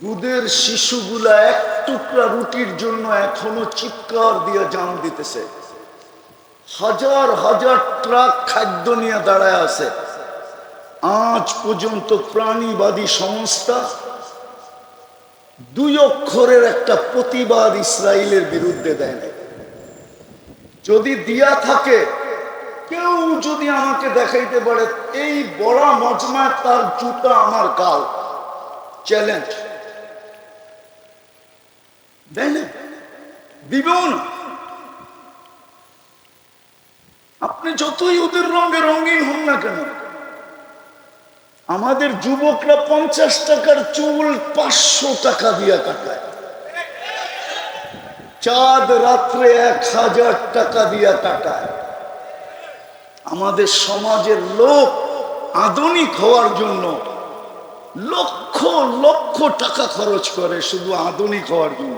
দুধের শিশুগুলা এক টুকরা রুটির জন্য এখনো চিৎকার দিয়ে জান দিতেছে। হাজার হাজার ট্রাক খাদ্য নিয়ে দাঁড়ায় আছে। আজ পর্যন্ত প্রাণীবাদী সংস্থা 2 অক্ষরের একটা প্রতিবাদ ইসরায়েলের বিরুদ্ধে দেয় না। যদি দিয়া থাকে, কেউ যদি আমাকে দেখাইতে পারে এই বড় মজমায় তার জুতা আমার গাল, চ্যালেঞ্জ দেয় না, দিবেও না। আপনি যতই ওদের রঙে রঙিন হন না কেন, আমাদের যুবকরা 50 টাকার চুল 500 টাকা দিয়া কাটায়, চাঁদ রাত্রে 1000 টাকা দিয়া কাটায়। আমাদের সমাজের লোক আধুনিক হওয়ার জন্য লক্ষ লক্ষ টাকা খরচ করে শুধু আধুনিক হওয়ার জন্য।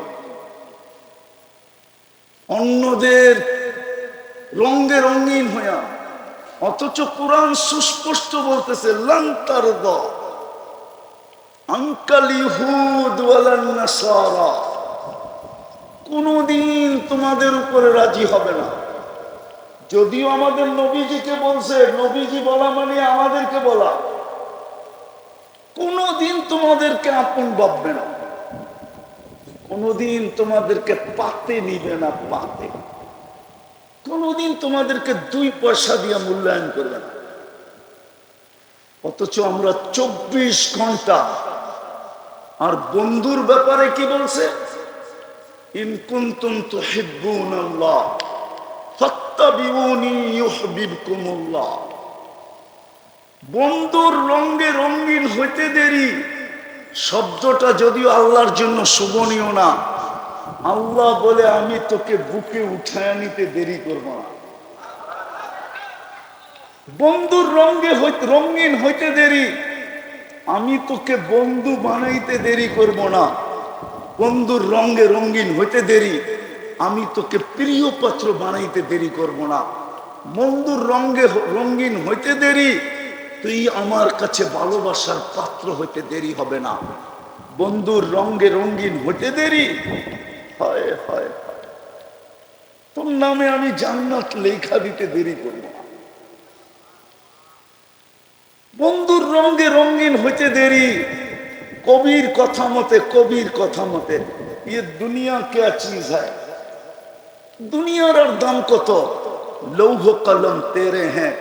অন্যদের রঙে রঙিন হইয়া, অথচ কোরআন সুস্পষ্ট বলতেছে লান তারদা আনকাল ইহুদ ওয়ালান নাসারা, কোনদিন তোমাদের উপরে রাজি হবে না। যদিও আমাদের নবীজিকে বলছে, নবীজি বলা মানে আমাদেরকে বলা, কোনদিন তোমাদেরকে আপন ভাববে না, কোনদিন তোমাদেরকে পাতে নিবে না, পাতে কোনদিন তোমাদেরকে 2 পয়সা দিয়ে মূল্যায়ন করবে না। অথচ আমরা 24 ঘন্টা। আর বন্ধুর ব্যাপারে কি বলছে? ইন কুনতুম তুহিব্বুনাল্লাহ ফাত্তাবিউনি ইউহিব্বুকুমুল্লাহ। বন্ধুর রঙে রঙিন হইতে দেরি শব্দটা যদিও আল্লাহর জন্য শোভনীয় না, আল্লাহ বলে আমি তোকে বুকে উঠায় নিতে দেরি করব না। বন্ধুর রঙিন হইতে দেরি, আমি তোকে বন্ধু বানাইতে দেরি করব না। বন্ধুর রঙে রঙিন হইতে দেরি, আমি তোকে প্রিয় পাত্র বানাইতে দেরি করব না। বন্ধুর রঙে রঙিন হইতে দেরি, তুই আমার কাছে ভালোবাসার পাত্র হইতে দেরি হবে না। বন্ধুর রঙে রঙিন হইতে দেরি, হায় হায় হায়, তোর নামে আমি জান্নাত লেখা দিতে দেরি করব না। বন্ধুর রঙে রঙিন হইতে দেরি, কবির কথা মতে, কবির কথা মতে, ये दुनिया क्या चीज है, দুনিয়ার আর দাম কত, লৌহ কলম তেরে হ্যাঁ।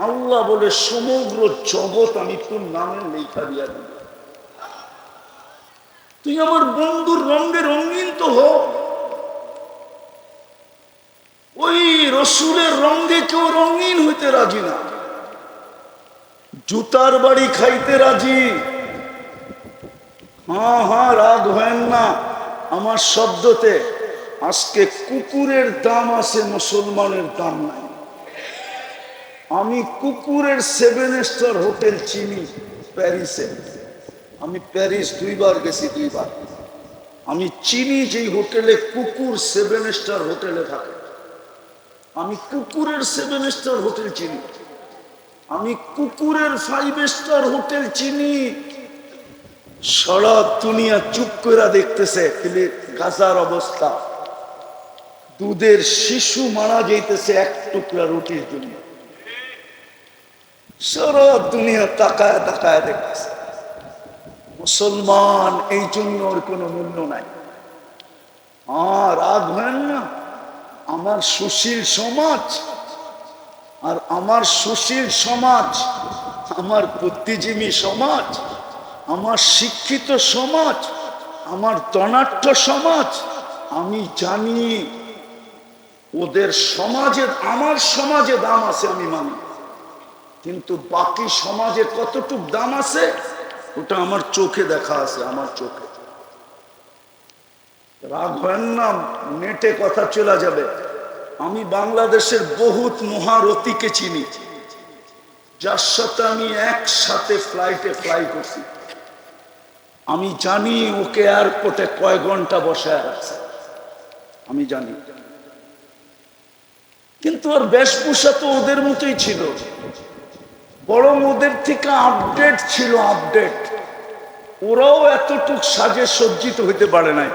আল্লাহ বলে সমগ্র জগৎ আমি তোর নামে লেখা দিয়া দিব। তুই আমার বন্ধুর রঙে রঙিন তো হো। ওই রসুলের রঙে কেউ রঙিন হইতে রাজি না, জুতার বাড়ি খাইতে রাজি। হ্যাঁ হ্যাঁ, রাগ হয় না আমার শব্দতে। আজকে কুকুরের দাম আছে, মুসলমানের দাম নাই। আমি কুকুরের 7 স্টার হোটেল চিনি প্যারিসে। আমি প্যারিস 2 বার গেছি, 2 বার। আমি চিনি যেই হোটেলে কুকুর 7 স্টার হোটেলে থাকে, আমি কুকুরের 7 স্টার হোটেল চিনি। আমি কুকুরের 5 স্টার হোটেল চিনি। সারা দুনিয়া চুপ করে দেখতেছে গাজার অবস্থা। দুধের শিশু মারা যাইতেছে 1 টুকরা রুটির জন্য। সারা দুনিয়া তাকায় তাকায় দেখতেছে। মুসলমান এই জন্য ওর কোনো মূল্য নাই। আর রাগ হয় না, আমার সুশীল সমাজ, আর আমার সুশীল সমাজ, আমার বুদ্ধিজীবী সমাজ, আমার শিক্ষিত সমাজ, আমার ধনাঢ্য সমাজ, আমি জানি ওদের সমাজে, আমার সমাজে দাম আছে আমি মানি, কিন্তু বাকি সমাজে কতটুক দাম আছে ওটা আমার চোখে দেখা আছে, আমার চোখে। রাগ হয় না, নেটে কথা চলে যাবে। আমি বাংলাদেশের বহুত মহারথীকে চিনি, যার সাথে আমি একসাথে ফ্লাইটে ফ্লাই করছি। আমি জানি ওকে এয়ারপোর্টে কয় ঘন্টা বসে আছে, আমি জানি। কিন্তু ওর বেশভূষা তো ওদের মতোই ছিল, বরং ওদের থেকে আপডেট ছিল, আপডেট। ওরাও এতটুক সাজে সজ্জিত হইতে পারে নাই,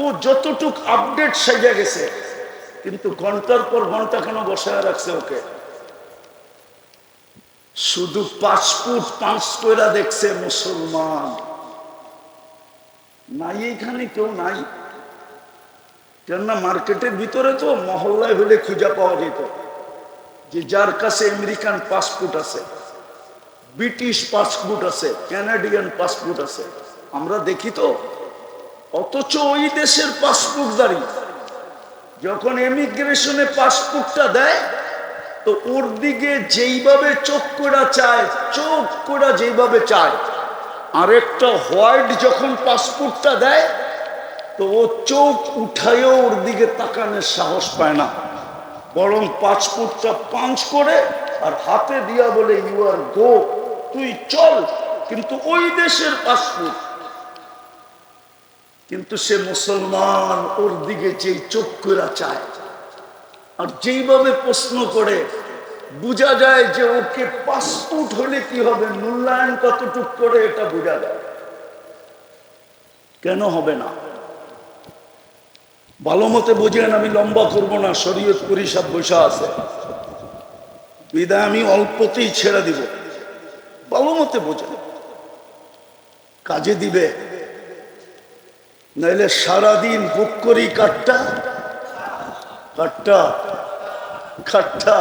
ও যতটুক আপডেট সাজা গেছে, কিন্তু ঘন্টার পর ঘন্টা কেন বসায় রাখছে ওকে? শুধু 5 ফুট 5 কইরা দেখছে মুসলমান নাই, এখানে কেউ নাই। কেননা মার্কেটের ভিতরে তো মহল্লায় হলে খুঁজে পাওয়া যেত যে যার কাছে আমেরিকান পাসপোর্ট আছে, ব্রিটিশ পাসপোর্ট আছে, কানাডিয়ান পাসপোর্ট আছে, আমরা দেখি তো। অথচ ওই দেশের পাসপোর্টধারী যখন ইমিগ্রেশনে পাসপোর্টটা দেয়, তো ওর দিকে যেইভাবে চোখ করে চায়, চোখ করে যেইভাবে চায়, আরেকটা হোয়াইট যখন পাসপোর্টটা দেয়, তো ও চোখ উঠায়ও ওর দিকে তাকানোর সাহস পায় না, বরং পাসপোর্টটা পাঞ্চ করে আর হাতে দিয়া বলে ইউ আর গো, তুই চল। কিন্তু ওই দেশের পাসপোর্ট, কিন্তু সে মুসলমান, ওর দিকে যেই চোখ করে চায় আর যেইভাবে প্রশ্ন করে, বোঝা যায় যে ওকে পাসপোর্ট হলে কি হবে, মূল্যায়ন কতটুক করে এটা বোঝা যায়। কেন হবে না? ভালো মতে বোঝেন, আমি লম্বা করবো না, শরীয়ত পরিষদ বসা আছে, বিদায় আমি অল্পতেই ছেড়ে দিব। ভালো মতে বোঝেন, কাজে দিবে, নাইলে সারাদিন বুক করি কাটটা কাটটা কাটটা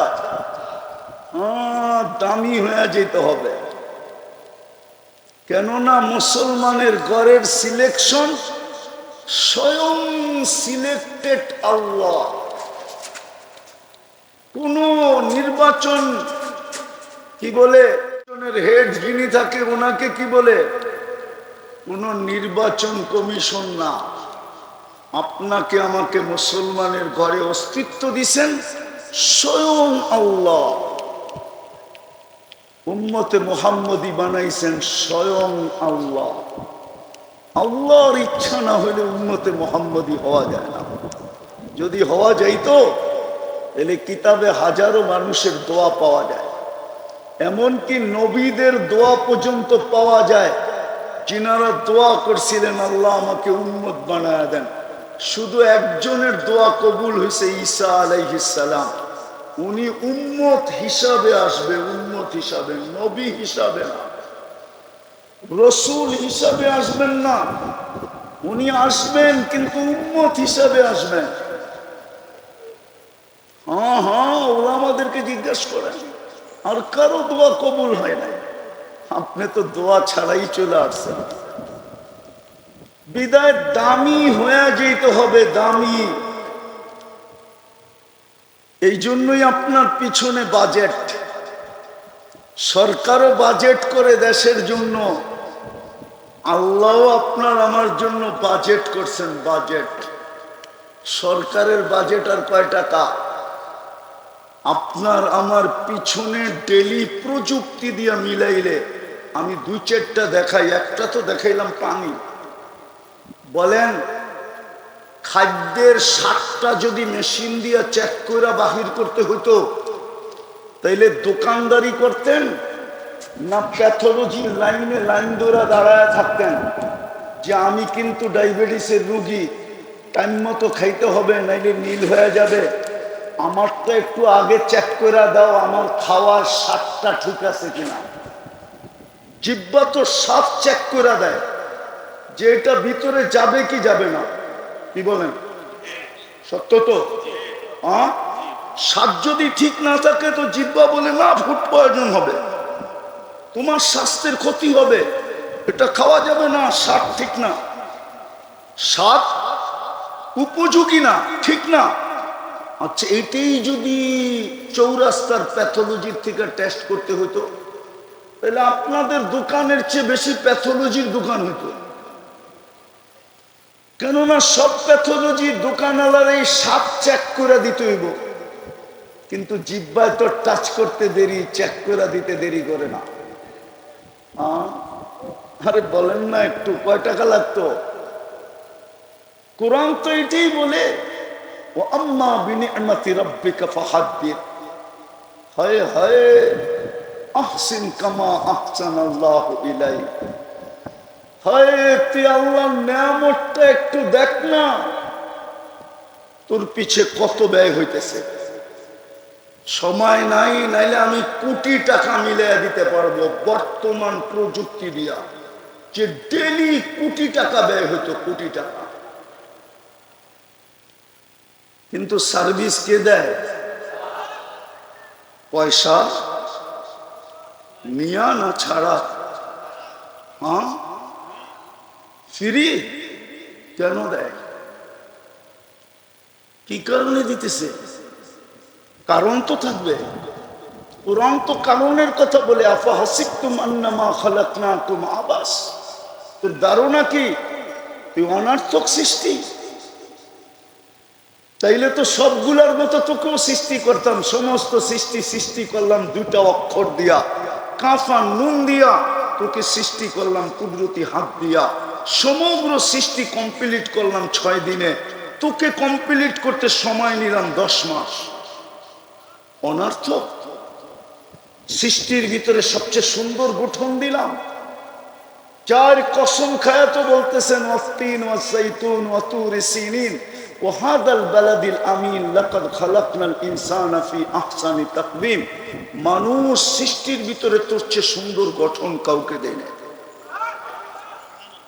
দামি হয়ে যেতে হবে। কেননা মুসলমানের ঘরের সিলেকশন স্বয়ং সিলেক্টেড আল্লাহ। কোন নির্বাচন কি বলে, হেড যিনি থাকে ওনাকে কি বলে, কোন নির্বাচন কমিশন না। আপনাকে আমাকে মুসলমানের ঘরে অস্তিত্ব দিছেন স্বয়ং আল্লাহ। উম্মতে মুহাম্মদী বানাইছেন স্বয়ং আল্লাহ। আল্লাহর ইচ্ছা না হলে উম্মতে মুহাম্মদী হওয়া যায় না। যদি হওয়া যাইতো তাহলে কিতাবে হাজারো মানুষের দোয়া পাওয়া যায়, এমনকি নবীদের দোয়া পর্যন্ত পাওয়া যায়, যিনারা দোয়া করছিলেন আল্লাহ আমাকে উম্মত বানায়া দেন। শুধু একজনের দোয়া কবুল হয়েছে, ঈসা আলাইহিস সালাম। উনি উম্মত হিসাবে আসবে, উম্মত হিসাবে, নবী হিসাবে না, রসুল হিসাবে আসবেন না। উনি আসবেন কিন্তু উম্মত হিসাবে আসবেন। হ্যাঁ হ্যাঁ, ওরা আমাদেরকে জিজ্ঞাসা করেন, আর কারো দোয়া কবুল হয় নাই, আপনি তো দোয়া ছাড়াই চলে আসছেন। বিদায় দামি হয়ে যেতে হবে, দামি। এই জন্যই আপনার পিছনে বাজেট, সরকারও বাজেট করে দেশের জন্য, আল্লাহও আপনার আমার জন্য বাজেট করছেন। বাজেট, সরকারের বাজেট আর কয় টাকা? আপনার আমার পিছনে ডেলি প্রযুক্তি দিয়ে মিলাইলে, আমি 2-4টা দেখাই, একটা তো দেখাইলাম পানি। বলেন খাদ্যের 7টা যদি মেশিন দিয়ে চেক করে বাহির করতে হতো, তাইলে দোকানদারি করতেন না প্যাথোলজির লাইনে লাইন ধরে দাঁড়ায় থাকতেন যে আমি কিন্তু ডায়াবেটিসের রুগী, টাইম মতো খাইতে হবে নাইলে নীল হয়ে যাবে, আমারটা একটু আগে চেক করে দাও, আমার খাওয়ার স্বাদটা ঠিক আছে কিনা। জিহ্বা তো স্বাদ চেক করে দেয় যে এটা ভিতরে যাবে কি যাবে না। কি বলেন, সত্য তো? স্বাদ যদি ঠিক না থাকে তো জিহ্বা বলে না, ফুড পয়জন হবে, তোমার স্বাস্থ্যের ক্ষতি হবে, এটা খাওয়া যাবে না, স্বাদ ঠিক না, স্বাদ উপযোগী না, ঠিক না। আচ্ছা, এটাই যদি চৌরাস্তার প্যাথোলজির থেকে টেস্ট করতে হতো, তাহলে আপনাদের দোকানের চেয়ে বেশি প্যাথোলজির দোকান হতো। কেননা সব প্যাথোলজি দোকানওয়ালার এই স্বাদ চেক করে দিতে হইব, কিন্তু জিহ্বায় তো টাচ করতে দেরি, চেক করে দিতে দেরি করে না। আরে বলেন না, একটু কয় টাকা লাগতো? কোরআন তো এটাই বলে, ও আম্মা বিনিআমাতি রাব্বিকা ফাহাদ্দিস। হায় হায়, আহসিন কামা আহসানাল্লাহু ইলাইক। হয় তুই আল্লাহর নেয়ামতটা একটু দেখ না, তোর পিছে কত ব্যয় হইতেছে। সময় নাই, নাইলে আমি কোটি টাকা মিলিয়ে দিতে পারবো বর্তমান প্রযুক্তি দিয়া, যে ডেলি কোটি টাকা ব্যয় হইতো, কোটি টাকা। কিন্তু সার্ভিস কে দেয়? পয়সা নিয়া না ছাড়া? হ্যাঁ, ফ্রি কেন দেয়? কি কারণে দিতেছে? কারণ তো থাকবে। কোরআন তো কারণের কথা বলে, আফা হাসিবতুম আন্নামা খালাকনাকুম আবাস। তোর ধারণা কি তুই অনার্থক সৃষ্টি? তাইলে তো সবগুলার মতো তোকেও সৃষ্টি করতাম। সমস্ত সৃষ্টি করলাম দুটা অক্ষর দিয়া, কাফা নুন দিয়া। তোকে সৃষ্টি করলাম কুদরতি হাত দিয়া। সমগ্র সৃষ্টি কমপ্লিট করলাম 6 দিনে, তোকে কমপ্লিট করতে সময় নিলাম 10 মাস। অনার্থক? সৃষ্টির ভিতরে সবচেয়ে সুন্দর গঠন দিলাম। চার কসম খায়া তো বলতেছেন ওয়াত্তিন ওয়াসাইতুন ওয়াতুরি সিনিন ওয়াহাদাল বালাদিল আমিন লাকাদ খালাকনাল ইনসানা ফি আহসানি তাকওয়িম। মানুষ সৃষ্টির ভিতরে তোর চেয়ে সুন্দর গঠন কাউকে দেয় না।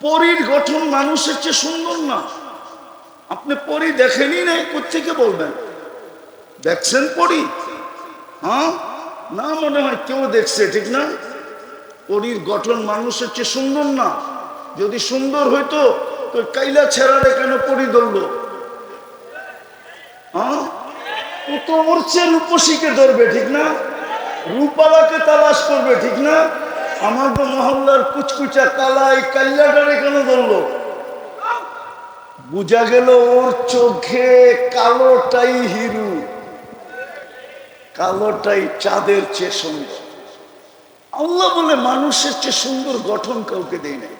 পরীর গঠন মানুষের চেয়ে সুন্দর না? আপনি পরী দেখেনি নাই, কোত্থেকে বলবেন? দেখছেন পরী? হ্যাঁ না, মনে হয় কেউ দেখছে, ঠিক না? পরীর গঠন মানুষের চেয়ে সুন্দর না। যদি সুন্দর হইতো তো কাইলা ছেড়ারে কেন পরী ধরলো? হ্যাঁ, ও তো ওর চেয়ে রূপসীকে ধরবে, ঠিক না? রূপালাকে তালাশ করবে, ঠিক না? আমার তো মহল্লার কুচকুচা কালাই কাল্লাটারে কেন ধরলো? বুঝা গেল ওর চোখে কালোটাই হিরু, কালোটাই চাঁদের চেয়ে সুন্দর। আল্লাহ বলে মানুষের চেয়ে সুন্দর গঠন কাউকে দেই নাই,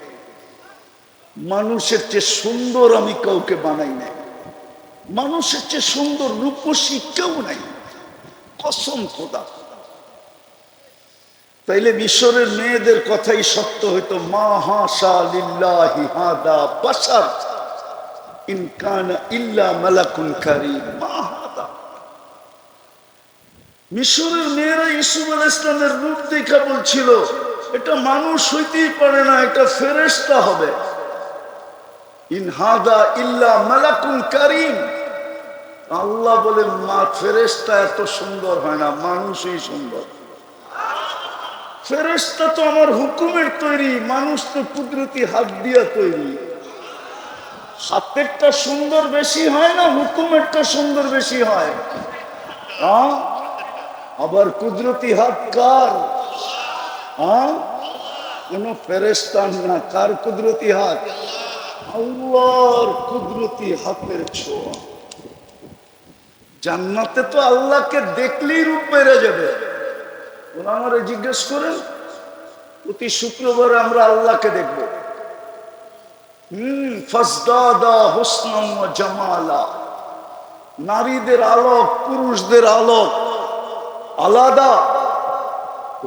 মানুষের চেয়ে সুন্দর আমি কাউকে বানাই নাই, মানুষের চেয়ে সুন্দর রূপসী কেউ নাই, কসম খোদা। তাইলে মিশরের মেয়েদের কথাই সত্য হইতো, মা হাশা লিল্লাহি হাদা বাশার ইন কানা ইল্লা মালাকুন কারীম। মা হাদা। মিশরের মেয়েরা ইউসুফ আলাইহিস সালামের রূপ দেখা বলছিল এটা মানুষ হইতেই পারে না, এটা ফেরেশতা হবে। ইন হাদা ইল্লা মালাকুন কারীম। আল্লাহ বলে মা ফেরেশতা এত সুন্দর হয় না, মানুষই সুন্দর। ফেরেশতা তো আমার হুকুমের তৈরি, মানুষ তো কুদরতি হাত দিয়া তৈরি। হাতেরটা সুন্দর বেশি হয় না, হুকুমেরটা সুন্দর বেশি হয়? আবার কুদরতি হাত কার? কোন ফেরেশতার না। কার কুদরতি হাত? আল্লাহর কুদরতি হাতের ছোঁয়া। জান্নাতে তো আল্লাহকে দেখলেই রূপ বেড়ে যাবে। ওরা আমারে জিজ্ঞেস করেন, প্রতি শুক্রবারে আমরা আল্লাহকে দেখবো। ফাজদাদা হুসনাম ওয়া জামালা। নারীদের আলোক, পুরুষদের আলোক আলাদা,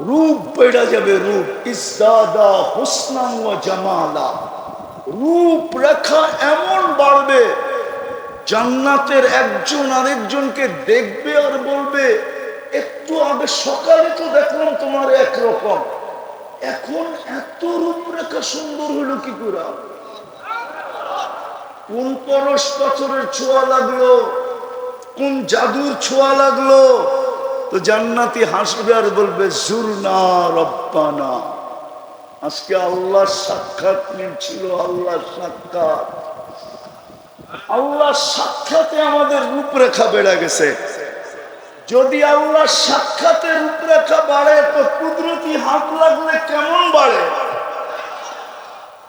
রূপ বেড়ে যাবে। রূপ ইজদাদা হুসনাম ওয়া জামালা। রূপ রেখা এমন বাড়বে, জান্নাতের একজন আরেকজনকে দেখবে আর বলবে, একটু আগে সকালে তো দেখলাম তোমার একরকম, এখন এত রূপরেখা সুন্দর হইল কি করে? কোন পরশ পাথরের ছোঁয়া লাগলো, কোন জাদুর ছোঁয়া লাগলো? তো জান্নাতি হাসবে আর বলবে, জুরনা রব্বানা। আজকে আল্লাহর সাক্ষাৎ নিয়েছিল, আল্লাহর সাক্ষাৎ। আল্লাহর সাক্ষাতে আমাদের রূপরেখা বেড়ে গেছে। যদি আল্লাহর সাক্ষাতে রূপরেখা বাড়ে তো কুদরতি হাত লাগলে কেমন বাড়ে?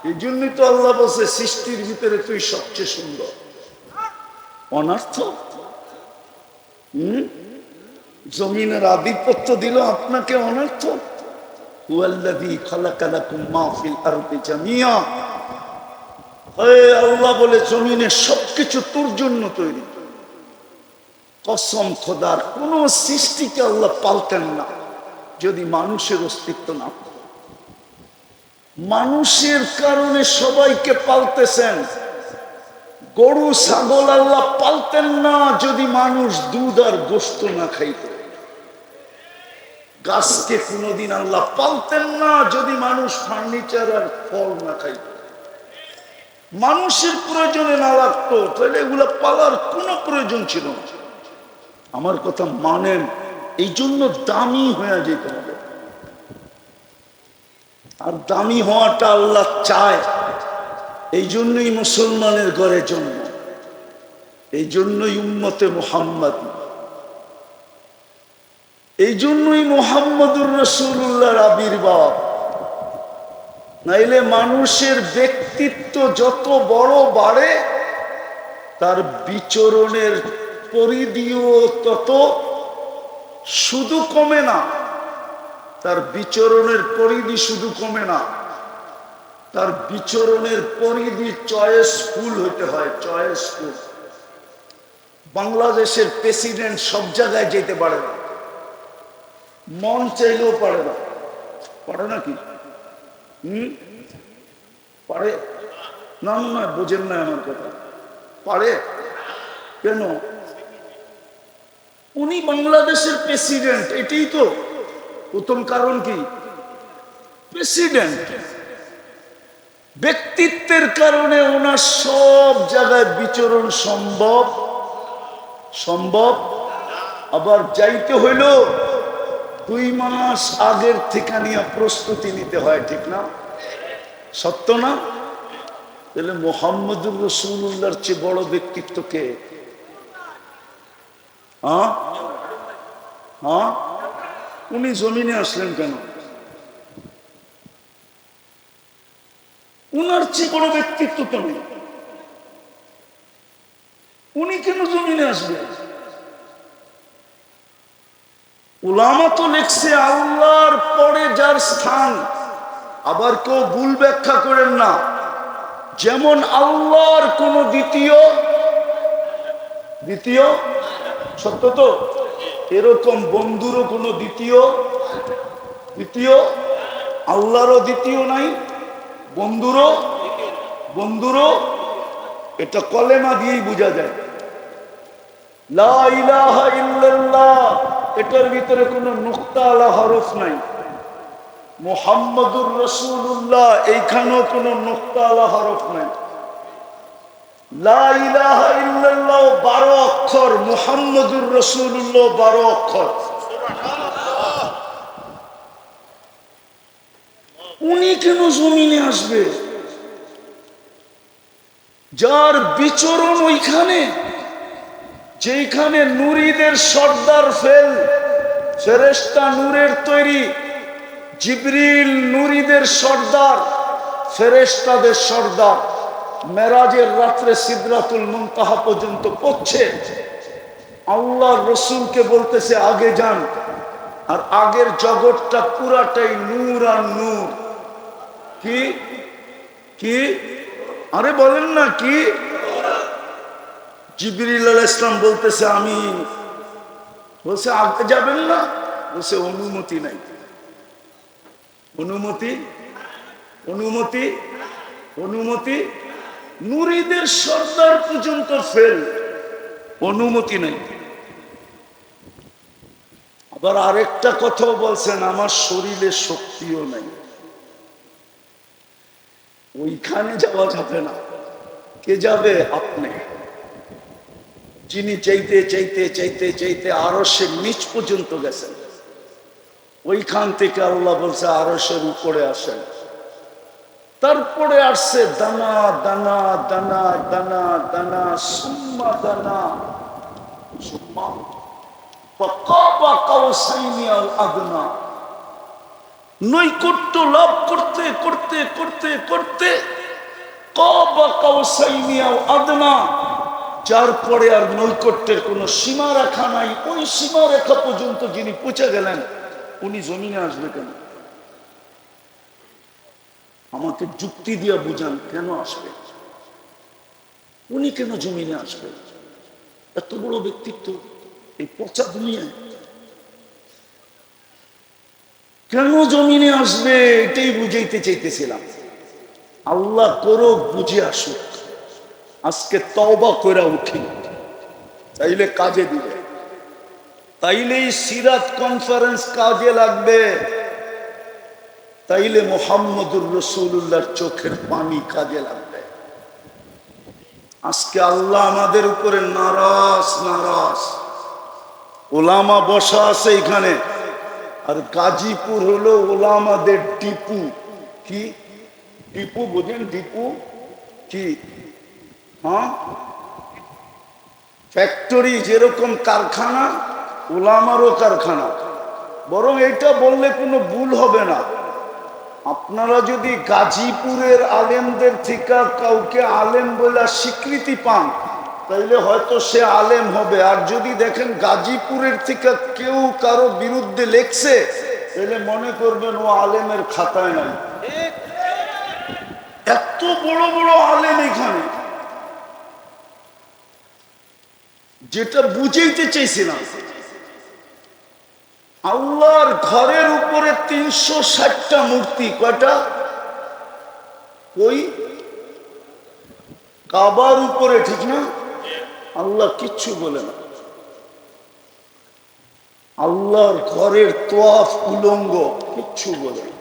এই জন্যই তো আল্লাহ বলছে সৃষ্টির ভিতরে তুই সবচেয়ে সুন্দর। অনার্থ? জমিনের আধিপত্য দিল আপনাকে, অনার্থ? হুয়াল্লাযী খালাকা লাকুম মা ফিল আরদি জামিয়া। আল্লাহ বলে জমিনের সবকিছু তোর জন্য তৈরি। কসম খোদার, কোন সৃষ্টিকে আল্লাহ পাল্টেন না যদি মানুষের অস্তিত্ব না। মানুষের কারণে সবাইকে পালতেছেন। গরু ছাগল আল্লাহ পালতেন না যদি মানুষ দুধ আর গোশত না খাইত। গাছকে কোনোদিন আল্লাহ পালতেন না যদি মানুষ ফার্নিচার আর ফল না খাইত। মানুষের প্রয়োজনে না লাগতো তাহলে এগুলা পালার কোনো প্রয়োজন ছিল না। আমার কথা মানেন, এই জন্য দামি হয়ে যেতে হবে। আর দামি হওয়াটা আল্লাহ চায়, এই জন্যই মুসলমানের ঘরে জন্ম, এই জন্যই উম্মতে মুহাম্মদ, এই জন্যই মুহাম্মদুর রাসূলুল্লাহর আবির্ভাব। নাইলে মানুষের ব্যক্তিত্ব যত বড় বাড়ে তার বিচরণের পরিধিও তত শুধু কমে না। তার বিচরণের পরিধি শুধু কমে না, তার বিচরণের পরিধি চয়েসফুল হতে হয়, চয়েসফুল। বাংলাদেশের প্রেসিডেন্ট সব জায়গায় যেতে পারে না, মন চাইলেও পারে না। পারে নাকি? পারে না? না, বোঝেন না আমার কথা। পারে কেন? উনি বাংলাদেশের প্রেসিডেন্ট, এটাই তো প্রথম কারণ। কি প্রেসিডেন্ট? ব্যক্তিত্বের কারণে ওনার সব জায়গায় বিচরণ সম্ভব সম্ভব। আবার যাইতে হইল 2 মাস আগের থেকে নিয়ে প্রস্তুতি নিতে হয়, ঠিক না? সত্য না? তাহলে মুহাম্মদুর রাসূলুল্লাহর চেয়ে বড় ব্যক্তিত্ব কে? উনি জমিনে আসলেন কেন? উনার চেয়ে বড় ব্যক্তিত্ব তো নেই, উনি কেন জমিনে আসবে? উলামা তো লিখছে আল্লাহর পরে যার স্থান। আবার কেউ ভুল ব্যাখ্যা করেন না, যেমন আল্লাহর কোন দ্বিতীয় সত্য তো, এরকম বন্ধুরও কোনো দ্বিতীয় আল্লাহরও দ্বিতীয় নাই, বন্ধুরও। এটা কলেমা দিয়েই বোঝা যায়। লা ইলাহা ইল্লাল্লাহ, এটার ভিতরে কোনো নুক্তা আলা হরফ নাই। মুহাম্মদুর রাসূলুল্লাহ, এইখানেও কোনো নুক্তা আলা হরফ নাই। লা ইলাহা ইল্লাল্লাহ 12 অক্ষর, মুহাম্মদুর রাসূলুল্লাহ 12 অক্ষর। উনি কেন জমিনে আসবে? যার বিচরণ ওইখানে, যেখানে নূরীদের সর্দার ফেরেশতা নূরের তৈরি, জিবরিল নূরীদের সর্দার, ফেরেশতাদের সর্দার, মেরাজের রাত্রে সিদরাতুল মুনতাহা পর্যন্ত পৌঁছে আল্লাহর রাসূলকে বলতেছে আগে যান। আর আগের জগৎটা পুরাটাই নূর আর নূর। কি আরে বলেন না কি? জিবরিল আলাইহিস সালাম বলতেছে আমি, বলছে আগে যাবেন না, বলছে অনুমতি নাই। অনুমতি নূরীদের সর্দার পর্যন্ত ফেল, অনুমতি নাই। আবার আরেকটা কথাও বলছেন, আমার শরীরে শক্তিও নাই, ওইখানে যাওয়া যাবে না। কে যাবে? আপনি, যিনি চাইতে চাইতে চাইতে চাইতে আরশের নিচ পর্যন্ত গেছেন। ওইখান থেকে আল্লাহ বলছে আরশের উপরে আসেন। তারপরে আসছে দানা দানা দানা দানা দানা সুম্মা দানা সুম্মা ফাকাবা কাউসাইনি আল আদনা। নৈকট্য লাভ করতে করতে করতে করতে কাবা কাউসাইনি আল আদনা, যার পরে আর নৈকট্যের কোনো সীমা রেখা নাই, ওই সীমা রেখা পর্যন্ত যিনি পৌঁছে গেলেন, উনি জমিনে আসবে কেন? আমাকে যুক্তি দিয়ে বুঝান, কেন আসবে? উনি কেন জমিনে আসবে? এত বড় ব্যক্তিত্ব এই পচা দুনিয়ায় কেন জমিনে আসবে এটাই বুঝাইতে চাইতেছিলাম। আল্লাহ করো বুঝে আসুক। আজকে তওবা কইরা উঠি, তাইলে কাজে দিবে, তাইলেই সিরাত কনফারেন্স কাজে লাগবে, তাইলে মুহাম্মদুর রাসূলুল্লাহর চোখের পানি কাজে লাগবে। আজকে আল্লাহ আমাদের উপরে নারাজ নারাজ। ওলামা বসা আছে এখানে, আর গাজীপুর হলো ওলামাদের টিপু। কি টিপু বোঝেন? টিপু কি? হ্যাঁ, ফ্যাক্টরি, যেরকম কারখানা, ওলামারও কারখানা। বরং এটা বললে কোনো ভুল হবে না। আপনারা যদি গাজীপুরের আলেমদের থেকে কাউকে আলেম বলে স্বীকৃতি পান, তাইলে হয়তো সে আলেম হবে। আর যদি দেখেন গাজীপুরের থেকে কেউ কারো বিরুদ্ধে লেখছে, তাহলে মনে করবেন ও আলেমের খাতায় নাই। এত বড় বড় আলেম এখানে। যেটা বুঝাইতে চাইছিলাম, আল্লাহর ঘরের উপরে 360টা মূর্তি। কয়টা? ওই কাবার উপরে, ঠিক না? আল্লাহ কিচ্ছু বলে না। আল্লাহর ঘরের তোয়াফ উলঙ্গ, কিচ্ছু বলে না।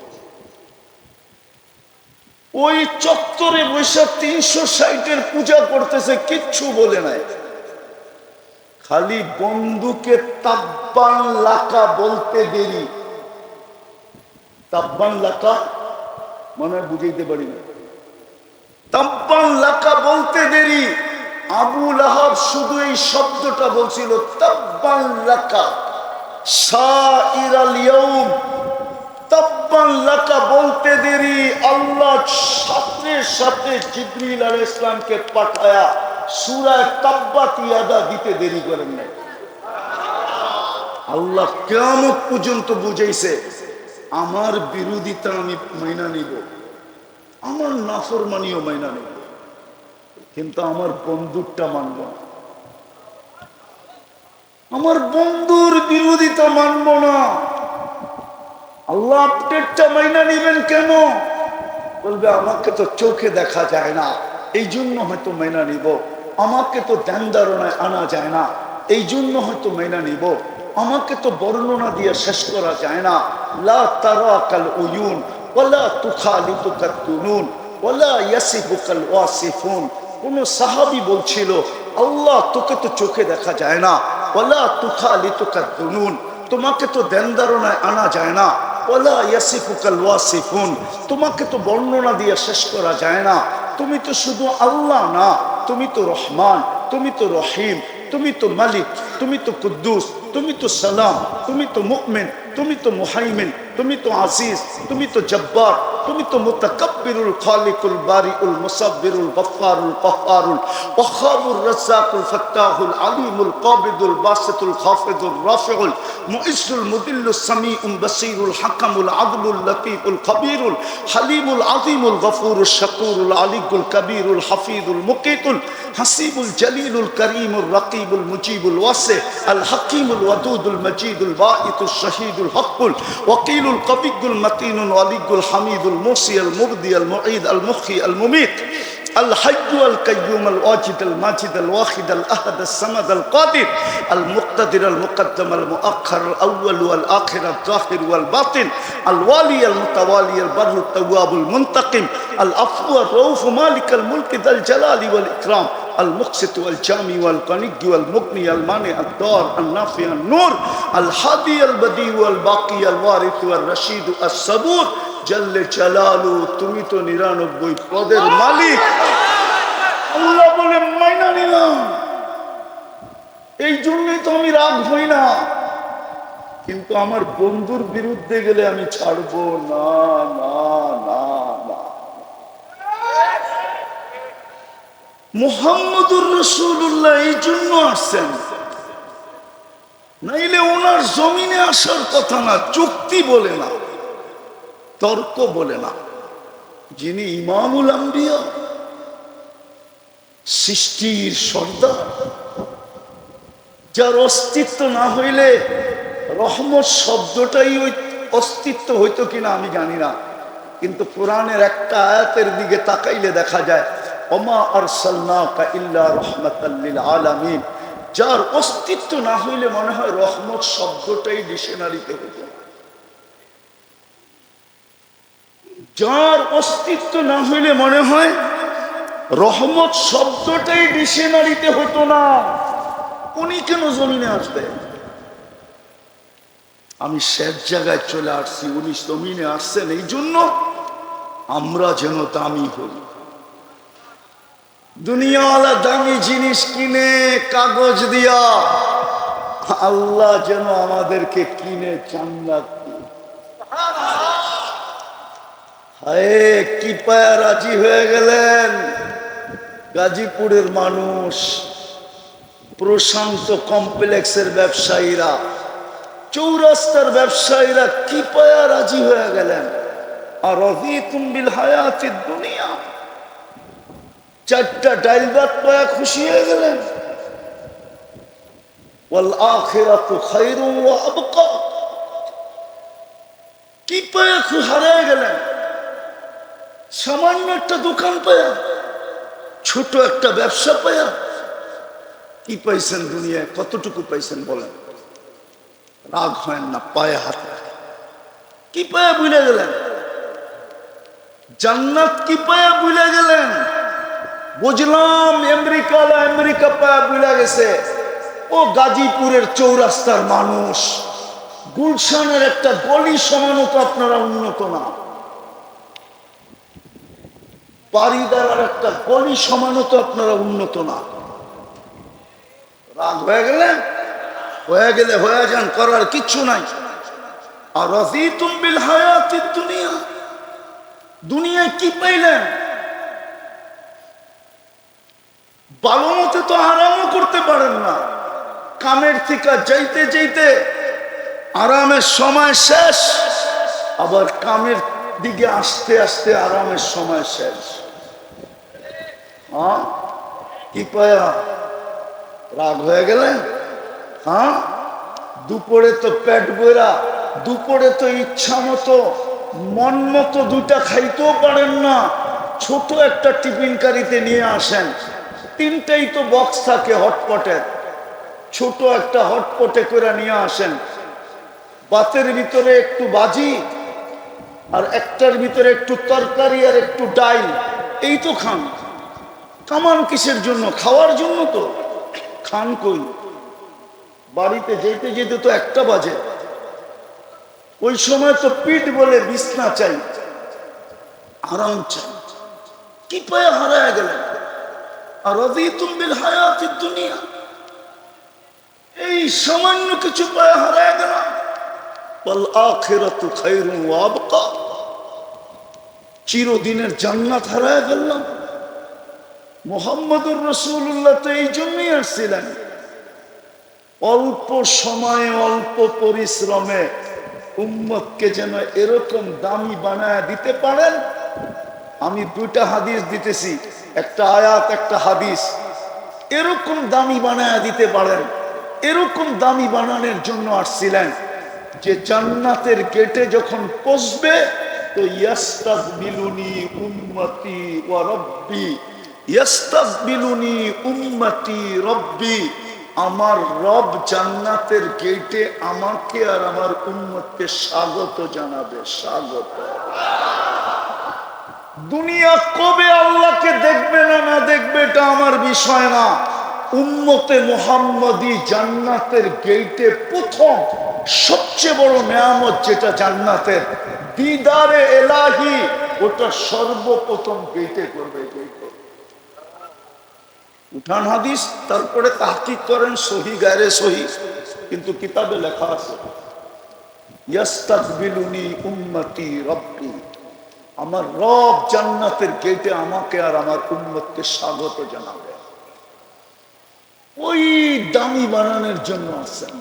ওই চত্বরে বৈশাখ 360-এর পূজা করতেছে, কিচ্ছু বলে নাই। খালি বন্ধুকে তাব্বান লাকা বলতে দেরি। তাব্বান লাকা মানে বুঝাইতে পারি না। তাব্বান লাকা বলতে দেরি। আবু লাহাব শুধু এই শব্দটা বলছিল, তাব্বান লাকা সাইরাল ইয়াউম। তাব্বান লাকা বলতে দেরি। আল্লাহ সাথে সাথে জিবরিল আলাইহিস সালামকে পাঠায়া সূরা তাব্বাত ইয়াদা দিতে দেরি করেন নাই। আল্লাহ কিয়ামত পর্যন্ত বুঝাইছে, আমার বিরোধিতা আমি মাইনা নিব, আমার নাফরমানিও মাইনা নিব, কিন্তু আমার বন্ধুরটা মানব না। আমার বন্ধুর বিরোধিতা মানব না। আল্লাহ আপডেটটা মাইনা নিবেন কেন? বলবে আমাকে তো চোখে দেখা যায় না, এই জন্য হয়তো মাইনা নিব। আমাকে তো ধ্যান ধারণায় আনা যায় না, এই জন্য হয়তো মাইনা নিব। আমাকে তো বর্ণনা দিয়ে শেষ করা যায় না। লা তারাকাল উয়ুন ওয়ালা তুখালিতুকাত তুনুন ওয়ালা ইয়াসিফুকাল ওয়াসিফুন। কোন সাহাবী বলছিল, আল্লাহ তোকে তো চোখে দেখা যায় না, ওয়ালা তুখালিতুকাত তুনুন, তোমাকে তো ধ্যান ধারণায় আনা যায় না, ওয়ালা ইয়াসিফুকাল ওয়াসিফুন, তোমাকে তো বর্ণনা দিয়ে শেষ করা যায় না। তুমি তো শুধু আল্লাহ না, তুমি তো রহমান, তুমি তো রহিম, তুমি তো মালিক, তুমি তো কুদ্দুস, তুমি তো সালাম, তুমি তো মুমিন, তুমি তো মুহাইমিন, তুমি তো আজিজ, তুমি তো জব্বার, তুমি তো মুতাকাব্বিরুল খালিকুল বারিউল মুসাব্বিরুল গফফারুল কহ্হারুল ওয়াহ্হাবুর রাজ্জাকুল ফাত্তাহুল আলিমুল কাবিদুল বাসিতুল খাফিদুর রাফিউল মুইজ্জুল মুদিল্লুস সামিউল বাসীরুল হাকামুল আদলুল লতীফুল খবীরুল হালিমুল আযীমুল গফুরুশ শাকুরুল আলিয়ুল কবীরুল হাফিজুল মুকিতুল হাসিবুল জলিলুল করিমুর রকিবুল মুজিবুল ওয়াসি আল হাকিমুল ওয়াদুদুল মজিদুল বাঈতুশ শহীদুল হকুল ওয়াকিলুল কবিয়ুল মতিনুল ওয়ালিয়ুল হামিদুল মুসি আল মুবদি আল মুঈদ আল মুখী আল মুমীত الحي القيوم الواجد الماجد الواحد الأحد الصمد القادر المقتدر المقدم المؤخر الأول والآخر الظاهر والباطن الوالي المتوالي البر التواب المنتقم العفو الرؤوف مالك الملك ذا الجلال والإكرام المقسط والجامي والغني والمغني المانع الضار النافع النور الهادي البديع والباقي الوارث والرشيد الصبور জল্লে জালালু, তুমি তো 99 পদের মালিক। আল্লাহ বলে মাইনা নিলাম, এই জন্যই তো আমি রাগ হই না। কিন্তু আমার বন্ধুর বিরুদ্ধে গেলে আমি ছাড়বো না, না, না, না। মুহাম্মদুর রাসূলুল্লাহ এই জন্য আসছেন, নাইলে ওনার জমিনে আসার কথা না। চুক্তি বলে না, তর্ক বলে না। যিনি ইমামুল আম্বিয়া, সৃষ্টির সর্দার, যার অস্তিত্ব না হইলে রহমত শব্দটাই ওই অস্তিত্ব হইতো কিনা আমি জানি না, কিন্তু কোরআনের একটা আয়াতের দিকে তাকাইলে দেখা যায় ওমা আরসালনাকা ইল্লা রাহমাতাল লিল আলামিন। যার অস্তিত্ব না হইলে মনে হয় রহমত শব্দটাই ডিকশনারিতে হতো না। যার অস্তিত্ব না হইলে মনে হয় রহমত শব্দটাই ডিকশনারিতে হতো না। উনি কেন জমিনে আসবে? আমি শেষ জায়গায় চলে আসছি, উনি জমিনে আসছেন এই জন্য আমরা যেন দামি হই। দুনিয়াওয়ালা দামি জিনিস কিনে কাগজ দিয়া, আল্লাহ যেন আমাদেরকে কিনে জান্নাত দিয়ে। হায় কি পায়া রাজি হয়ে গেলেন গাজীপুরের মানুষ, প্রশান্ত কমপ্লেক্সের ব্যবসায়ীরা, চৌরাস্তার ব্যবসায়ীরা কি পায়া রাজি হয়ে গেলেন। আর রাযীতুম বিল হায়াতিদ দুনিয়া, চারটা ডাইল ভাত পায়া খুশি হয়ে গেলেন। ওয়াল আখিরাতু খায়রু ওয়া আবকা, কি পায়া হারিয়ে গেলেন। সামান্য একটা দোকান পায়া, ছোট একটা ব্যবসা পায়া কি পাইছেন দুনিয়ায়? কতটুকু পাইছেন বলেন? রাগ হয় না, পায়ে হাত রাখে। কি পায়া ভুলে গেলেন? জান্নাত কি পায়া ভুলে গেলেন? বুঝলাম আমেরিকা পায়া ভুলে গেছে। ও গাজীপুরের চৌরাস্তার মানুষ, গুলশানের একটা গলি সমানও তো আপনারা উন্নত না, বাড়িদার একটা গলি সমানও তো আপনারা উন্নত না। রাগ হয়ে গেলেন? হয়ে গেলে হয়ে যান, করার কিচ্ছু নাই। আর রাযীতুম বিল হায়াতিদ দুনিয়া, দুনিয়ায় কি পাইলেন? ভালো মতে তো আরামও করতে পারেন না। কামের থেকে যাইতে যাইতে আরামের সময় শেষ, আবার কামের দিকে আসতে আসতে আরামের সময় শেষ। হ্যাঁ, কি পায়া রাগ হয়ে গেলেন? হ্যাঁ, দুপুরে তো পেট বইরা, দুপুরে তো ইচ্ছা মতো মন মতো দুইটা খাইতেও পারেন না, ছোট একটা টিফিন কারিতে নিয়ে আসেন। তিনটাই তো বক্স থাকে হটপটের, ছোট একটা হটপটে করে নিয়ে আসেন। ভাতের ভিতরে একটু ভাজি আর একটার ভিতরে একটু তরকারি আর একটু ডাল, এই তো খান। কামান কিসের জন্য? খাওয়ার জন্য তো। খান কই? বাড়িতে যেতে যেতে তো 1টা বাজে। ওই সময় তো পিঠ বলে বিছনা চাই, আরাম চাই। কি পায়ে হারায় গেলেন? আর রাযীতুম বিল হায়াতিদ দুনিয়া, এই সামান্য কিছু পায়ে হারায় গেলাম। ওয়াল আখিরাতু খায়রু ওয়া আবকা, চিরদিনের জান্নাত হারায় গেলাম। মুহাম্মদুর রাসূলুল্লাহ তো এই জন্যই আসছিলেন, অল্প সময়ে অল্প পরিশ্রমে উম্মতকে যেন এরকম দামি বানায় দিতে পারেন। আমি 2টা হাদিস দিতেছি, একটা আয়াত একটা হাদিস। এরকম দামি বানায় দিতে পারেন। এরকম দামি বানানোর জন্য আসছিলেন যে জান্নাতের গেটে যখন পৌঁছবে তো ইয়াস্তাকবিলুনি উম্মতি ওয়া রব্বি, ইয়াস্তাকবিলুনি উম্মতি রব্বি, আমার রব জান্নাতের গেটে আমাকে আর আমার উম্মতকে স্বাগত জানাবে। স্বাগত। দুনিয়া কবে আল্লাহকে দেখবে না না দেখবে এটা আমার বিষয় না। উম্মতে মুহাম্মদী জান্নাতের গেটে প্রথম সবচেয়ে বড় নেয়ামত যেটা জান্নাতের, দিদারে এলাহি, ওটা সর্বপ্রথম গেটে করবে। উঠান হাদিস, তারপরে তাহকিক করেন সহি গায়রে সহি, কিন্তু কিতাবে লেখা আছে ইয়াস্তাকবিলুনি উম্মতি রব্বি, আমার রব জান্নাতের গেটে আমাকে আর আমার উম্মতকে স্বাগত জানাবে। ওই দামি বানানোর জন্য আসছেন,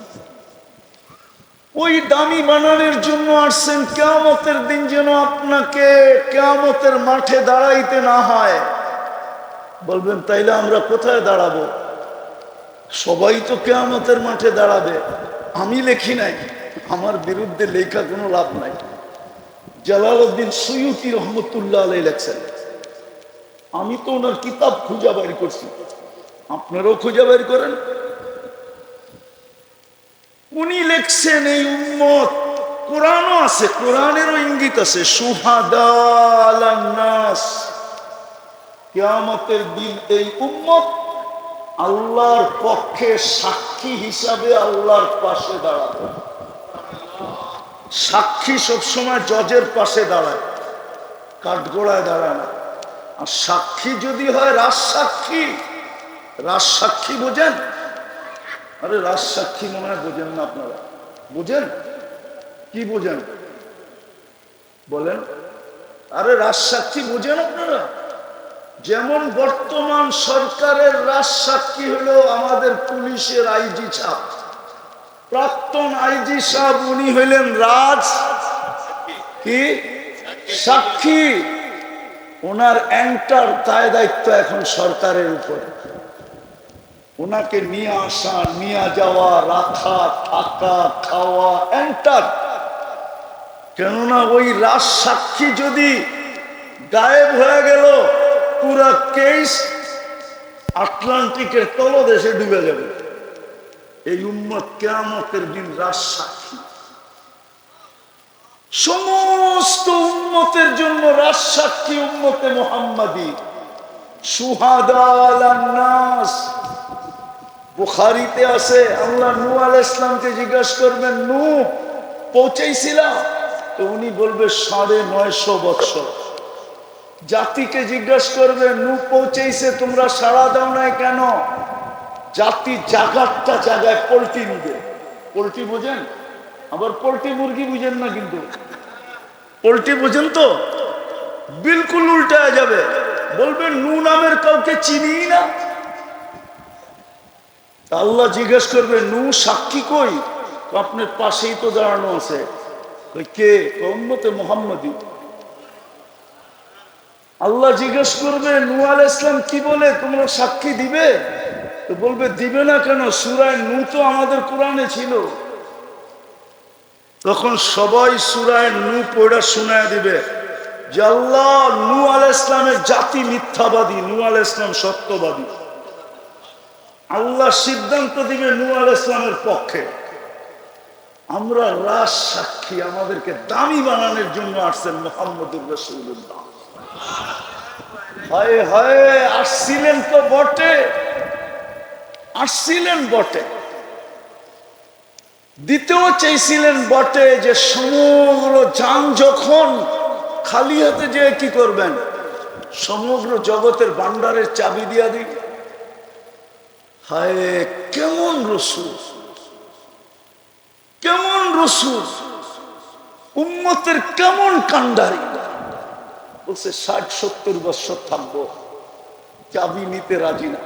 ওই দামি বানানোর জন্য আসছেন। কিয়ামতের দিন যেন আপনাকে কিয়ামতের মাঠে দাঁড়াইতে না হয়। বলবেন তাইলে আমরা কোথায় দাঁড়াবো? সবাই তো কিয়ামতের মাঠে দাঁড়াবে। আমি লেখি নাই, আমার বিরুদ্ধে লেখা কোনো লাভ নাই। জালালউদ্দিন সুয়ুতি রহমতুল্লাহ আলাইহি লেখছেন, আমি তো ওনার কিতাব খুঁজে বের করছি, আপনারাও খুঁজে বের করেন। উনি লেখছেন এই উম্মত, কোরআনও আছে, কোরআনেরও ইঙ্গিত আছে, শুহাদা আলান নাস, কিয়ামতের দিন এই উম্মত আল্লাহর পক্ষে সাক্ষী হিসাবে আল্লাহর পাশে দাঁড়াবে। সাক্ষী সবসময় জজের পাশে দাঁড়ায়, কাঠগোড়ায় দাঁড়ায় না। আর সাক্ষী যদি হয় রাজসাক্ষী, রাজসাক্ষী বোঝেন? আরে রাজসাক্ষী মনে হয় বোঝেন না আপনারা, বোঝেন? কি বোঝেন বলেন? আরে রাজসাক্ষী বোঝেন আপনারা? যেমন বর্তমান সরকারের রাজসাক্ষী হলো আমাদের পুলিশের আইজি সাহেব, প্রাক্তন আইজি সাহেব, উনি হইলেন রাজ কি সাক্ষী। ওনার এন্টার দায় দায়িত্ব এখন সরকারের উপরে, ওনাকে নিয়ে আসা, নিয়ে যাওয়া, রাখা, থাকা, খাওয়া, এন্টার। কেননা ওই রাজ সাক্ষী যদি গায়েব হয়ে গেল, পুরা কেস আটলান্টিকের তলদেশে ডুবে যাবে। এই উম্মত কিয়ামতের দিন রাজ সাক্ষী, সমস্ত উম্মতের জন্য রাজ সাক্ষী উম্মতে মুহাম্মাদি, শুহাদা আলান নাস। বুখারীতে আছে, আল্লাহ নূহ আলাইহিস সালামকে জিজ্ঞাসা করবেন, নূহ পৌঁছেছিলাম? তো উনি বলবে ৯৫০ বছর। জাতিকে জিজ্ঞাসা করবে, নূহ পৌঁছেছে, তোমরা সাড়া দাও নাই কেন? জাতি জাগারটা জায়গায় পোল্ট্রি নিবে। পোল্ট্রি বোঝেন? আবার পোল্ট্রি মুরগি বুঝেন না, কিন্তু পোল্ট্রি বোঝেন তো? বিলকুল উল্টা যাবে, বলবে নূহ নামের কাউকে চিনি না। আল্লাহ জিজ্ঞেস করবে, নূহ সাক্ষী কই? আপনার পাশেই তো দাঁড়ানো আছে। কে? উম্মতে মুহাম্মাদি। আল্লাহ জিজ্ঞেস করবে, নূহ আলাইহিস সালাম কি বলে, তোমরা সাক্ষী দিবে? তো বলবে, দিবে না কেন? সূরা নূহ তো আমাদের কোরআনে ছিল। তখন সবাই সূরা নূহ পড়া শোনায় দিবে যে আল্লাহ, নূহ আলাইহিস সালামের জাতি মিথ্যাবাদী, নূহ আলাইহিস সালাম সত্যবাদী। আল্লাহ সিদ্ধান্ত দিবে নূহ আলাইহিস সালামের পক্ষে। আমরা রাজ সাক্ষী, আমাদেরকে দামি বানানোর জন্য আসছেন মুহাম্মদুর রাসূলুল্লাহ। হায় হায়, আসছিলেন তো বটে, আসছিলেন বটে, দিতেও চাইছিলেন বটে, যে সমগ্র জান যখন খালি হাতে যে কি করবেন, সমগ্র জগতের ভান্ডারের চাবি দিয়া দিই। হায়, কেমন রসূল, কেমন রসূল, উম্মতের কেমন কান্ডারি। বলছে ৬০-৭০ বছর থাকবো, চাবি নিতে রাজি না।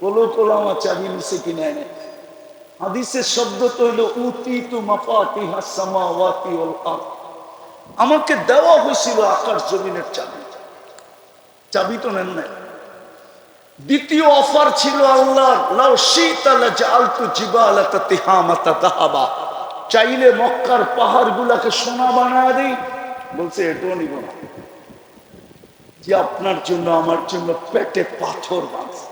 বলো আমার চাবি নিছে কি নেয় না? হাদিসের শব্দ তো হইল উতিতু মাফাতিহাস সামাওয়াতি ওয়াল আরদ, আমাকে দেওয়া হয়েছিল আকাশ জমিনের চাবি। চাবি তো নেন নাই। দ্বিতীয় অফার ছিল আল্লাহ, লাউ শিতা লাজআলতু জিবালাতা তিহামাতা যাহাবা, চাইলে মক্কার পাহাড়গুলোকে সোনা বানায় দেই। বলছে এটাও নিব না, যে আপনার জন্য আমার জন্য পেটে পাথর বাঁধছে।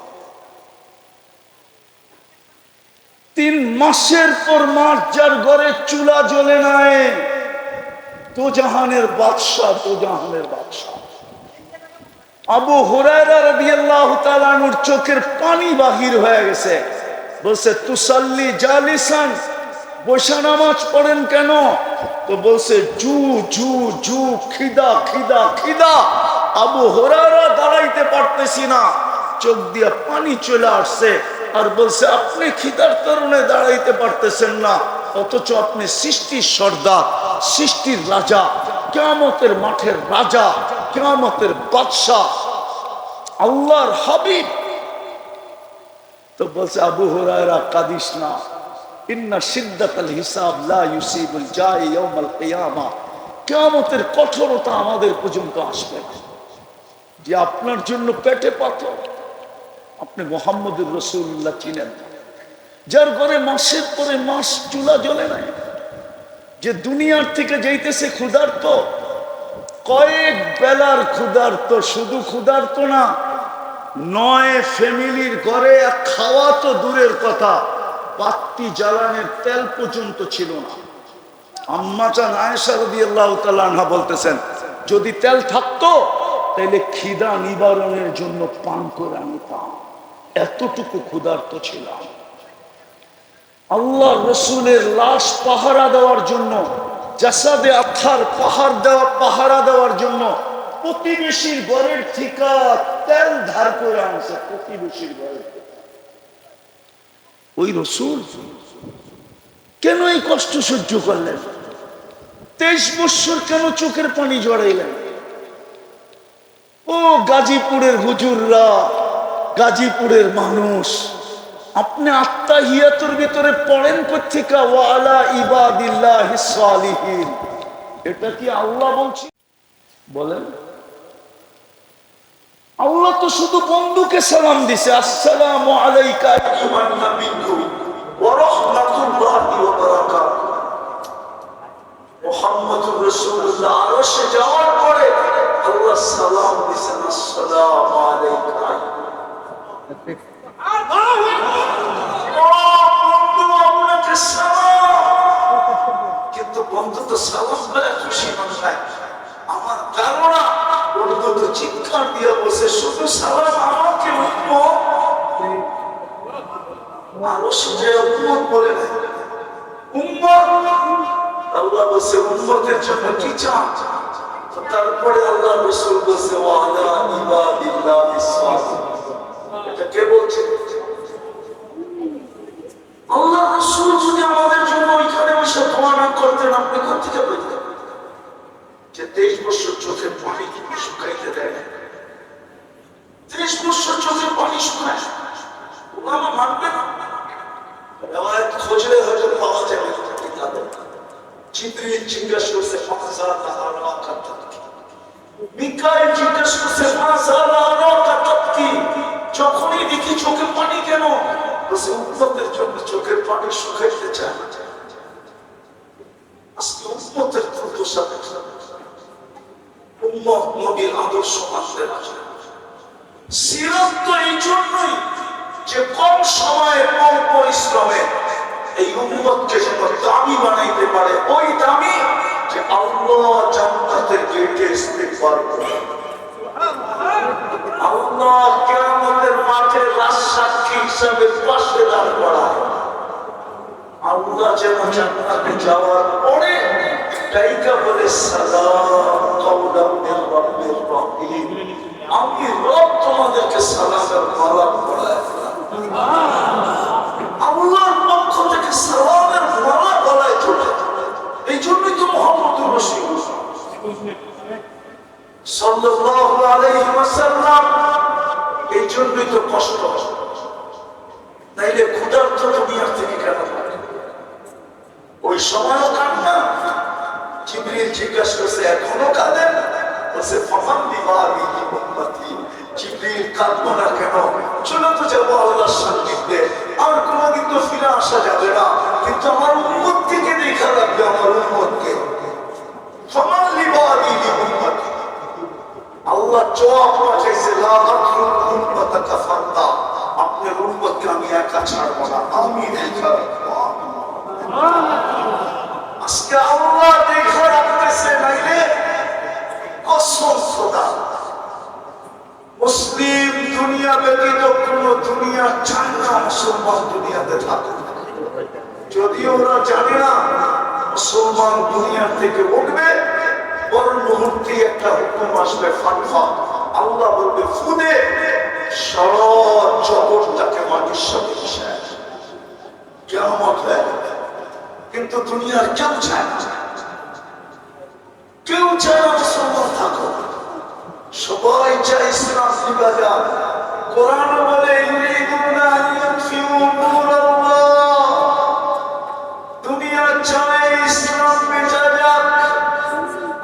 ৩ মাসের পর মাস যার ঘরে চুলা জ্বলে নাই, দোজাহানের বাদশা, দোজাহানের বাদশা। আবু হুরায়রা রাদিয়াল্লাহু তাআলা আনহুর চোখের পানি বাহির হয়ে গেছে। বলছে তুসাল্লি জালিসান, বসে নামাজ পড়েন কেন? তো বলছে জু জু জু, খিদা খিদা খিদা। আবু হুরায়রা দাঁড়াইতে পারতেছি না, চোখ দিয়ে পানি চলে আসছে। আর বলছে আপনি খিদার কারণে দাঁড়াইতে পারতেছেন না, অথচ আপনি সৃষ্টির সর্দার, সৃষ্টির রাজা, কিয়ামতের মাঠের রাজা, কিয়ামতের বাদশা, আল্লাহর হাবিব। তো বলছে আবু হুরায়রা কাদিস না, ইন্না শিদ্দাতাল হিসাব লা ইউসিবুল জাই ইয়াউমাল কিয়ামা, কিয়ামতের কঠোরতা আমাদের পর্যন্ত আসবে না। যে আপনার জন্য পেটে পাথর, আপনি মুহাম্মদুর রাসূলুল্লাহ চিনেন না, যার ঘরে মাসের পরে মাস চুলা জ্বলে নাই, যে দুনিয়ার থেকে যাইতেছে ক্ষুধার্ত, কয়েক বেলার ক্ষুধার্ত, শুধু ক্ষুধার্ত না, 9 ফ্যামিলির ঘরে খাওয়া তো দূরের কথা, বাতি জ্বালানোর তেল পর্যন্ত ছিল না। আম্মা জান আয়েশা রাদিয়াল্লাহু তাআলা আনহা বলতেছেন, যদি তেল থাকতো তাহলে খিদা নিবারণের জন্য পান করে নিতাম, এতটুকু ক্ষুধার্ত ছিলাম। আল্লাহ রসুলের লাশ পাহারা দেওয়ার জন্য, জাসাদে আথার পাহারা দেওয়ার জন্য প্রতিবেশীর ঘরের থেকে তেল ধার করে আনছে, প্রতিবেশীর ঘরের থেকে। ওই রসুল কেন এই কষ্ট সহ্য করলেন? 23 বছর কেন চোখের পানি জড়াইলেন? ও গাজীপুরের হুজুররা, গাজীপুরের মানুষ, আপনি আত্তাহিয়াতুর ভিতরে পড়েন কোত্থেকে ওয়ালা ইবাদিল্লাহিস সালিহিন? এটা কি আল্লাহ বলছি? বলেন। আল্লাহ তো শুধু বন্ধুকে সালাম দিছে, আসসালামু আলাইকা আইয়ুহান নাবিয়্যু ওয়া রাহমাতুল্লাহি ওয়া বারাকাতুহু। মুহাম্মদুর রাসূলুল্লাহ আরশে যাওয়ার পরে আল্লাহ সালাম দিছেন, আসসালামু আলাইকা। কিন্তু বন্ধু তো সালাম করে খুশি নয়। আমার ধারণা বন্ধু তো চিৎকার দিয়ে বসে, শুধু সালাম আমাকে আরো সুজে উম্মত বলে না, উম্মত। আল্লাহ বসে উম্মতের জন্য কি চান? তারপরে আল্লাহ রাসূল বসে ওয়ালা ইবাদিল্লাহিস সালিহিন। এটা কে বলছে? আল্লাহ রাসূল যদি আমাদের জন্য ওইখানে বসে দোয়া না করতেন, আপনি কোথা থেকে বলতেন যে 23 বছর চোখের পানি শুকাইতে দেয় না? 23 বছর চোখের পানি শুকায়, ওলামা মানবে না। রিওয়ায়াত খুঁজলে হয়তো পাওয়া যাবে। জিবরিল জিজ্ঞাসা করছে, মাযা তাআলা কাতাতকি? মিকাইল জিজ্ঞাসা করছে, মাযা কাতাতকি? যখনই দেখি চোখের পানি কেন? বলছে উম্মতের জন্য চোখের পানি শুকাইতে চায় না। আজকে উম্মতের দুর্দশা, উম্মত নবীর আদর্শ মানতে রাজি না। সিরাত তো এই জন্যই যে কম সময়ে কম পরিশ্রমে এই উম্মতকে যেন দামি বানাইতে পারে, ওই দামি যে আল্লাহ জান্নাতের গেটে ইস্তেগফার করে, আল্লাহ কিয়ামতের মাঠে রাজসাক্ষী হিসাবে পাশে দাঁড় করায়। আল্লাহ যেন জান্নাতে যাওয়ার পরে ডাইকা বলে, সালাম কাওলাম মির রাব্বির রহিম, আমি রব তোমাদেরকে সালামের মালা পরায় আল্লাহর পক্ষ থেকে সালামের মালা গলায় চলে। এই জন্যই তো মুহাম্মদুর রাসূলুল্লাহ সাল্লাল্লাহু আলাইহি ওয়াসাল্লাম, এই জন্যই তো কষ্ট। তাইলে ক্ষুধার্ত দুনিয়ার থেকে কেন পারে? ওই সময়ও কান্না। জিবরিল জিজ্ঞাসা করছে, এখনো কাঁদেন? বলছে ফামান বিবাহি উম্মতি। জিবরিল কাঁদবো না কেন? চলে তো যাবো আল্লাহর সান্নিধ্যে, আর কোনোদিন তো ফিরে আসা যাবে না, কিন্তু আমার উম্মতকে দেখা লাগবে, আমার উম্মতকে। ফামান বিবাহি উম্মতি। আল্লাহ জবাব পাঠাইছে, লা আতরুক উম্মাতাকা ফারদা। আপনার উম্মতকে আমি একা ছাড়বো না, আমি দেখা রাখবো। আজকে আল্লাহ দেখা রাখতেছে, নাইলে কসম খোদা মুসলিম দুনিয়া ব্যতীত কোন দুনিয়া চায় না মুসলমান দুনিয়াতে থাকুক। যদি ওরা জানে না মুসলমান দুনিয়ার থেকে উঠবে, বড় মুহূর্তে একটা হুকুম আসবে, ফাতহা। আল্লাহ বলবে ফুদে, সারা জগৎটাকে মাটির সাথে মিশায় কিয়ামত হয়ে যাবে। কিন্তু দুনিয়ার কেউ চায় না, কেউ চায় না মুসলমান থাকুক। সবাই চায় ইসলাম বিবাজার। কোরআন বলে ইউরিদুনা আন ইউতফিউ নূরাল্লাহ, দুনিয়া চায় ইসলাম মিটা যাক।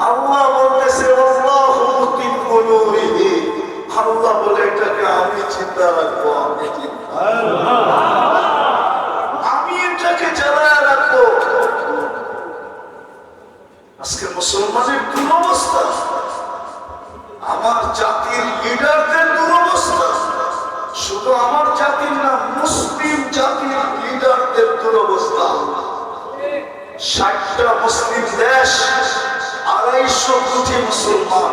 আল্লাহ বলতেছে আল্লাহু মুতিম্মু নূরিহি, আল্লাহ বলে এটাকে আমি চিন্তা রাখবো, আমি এটাকে জ্বালায় রাখবো। মুসলমানের দুরবস্থা, আমার জাতির লিডারদের দুরবস্থা, শুধু আমার জাতির না, মুসলিম জাতির লিডারদের দুরবস্থা। 60টা মুসলিম দেশ, 250 কোটি মুসলমান,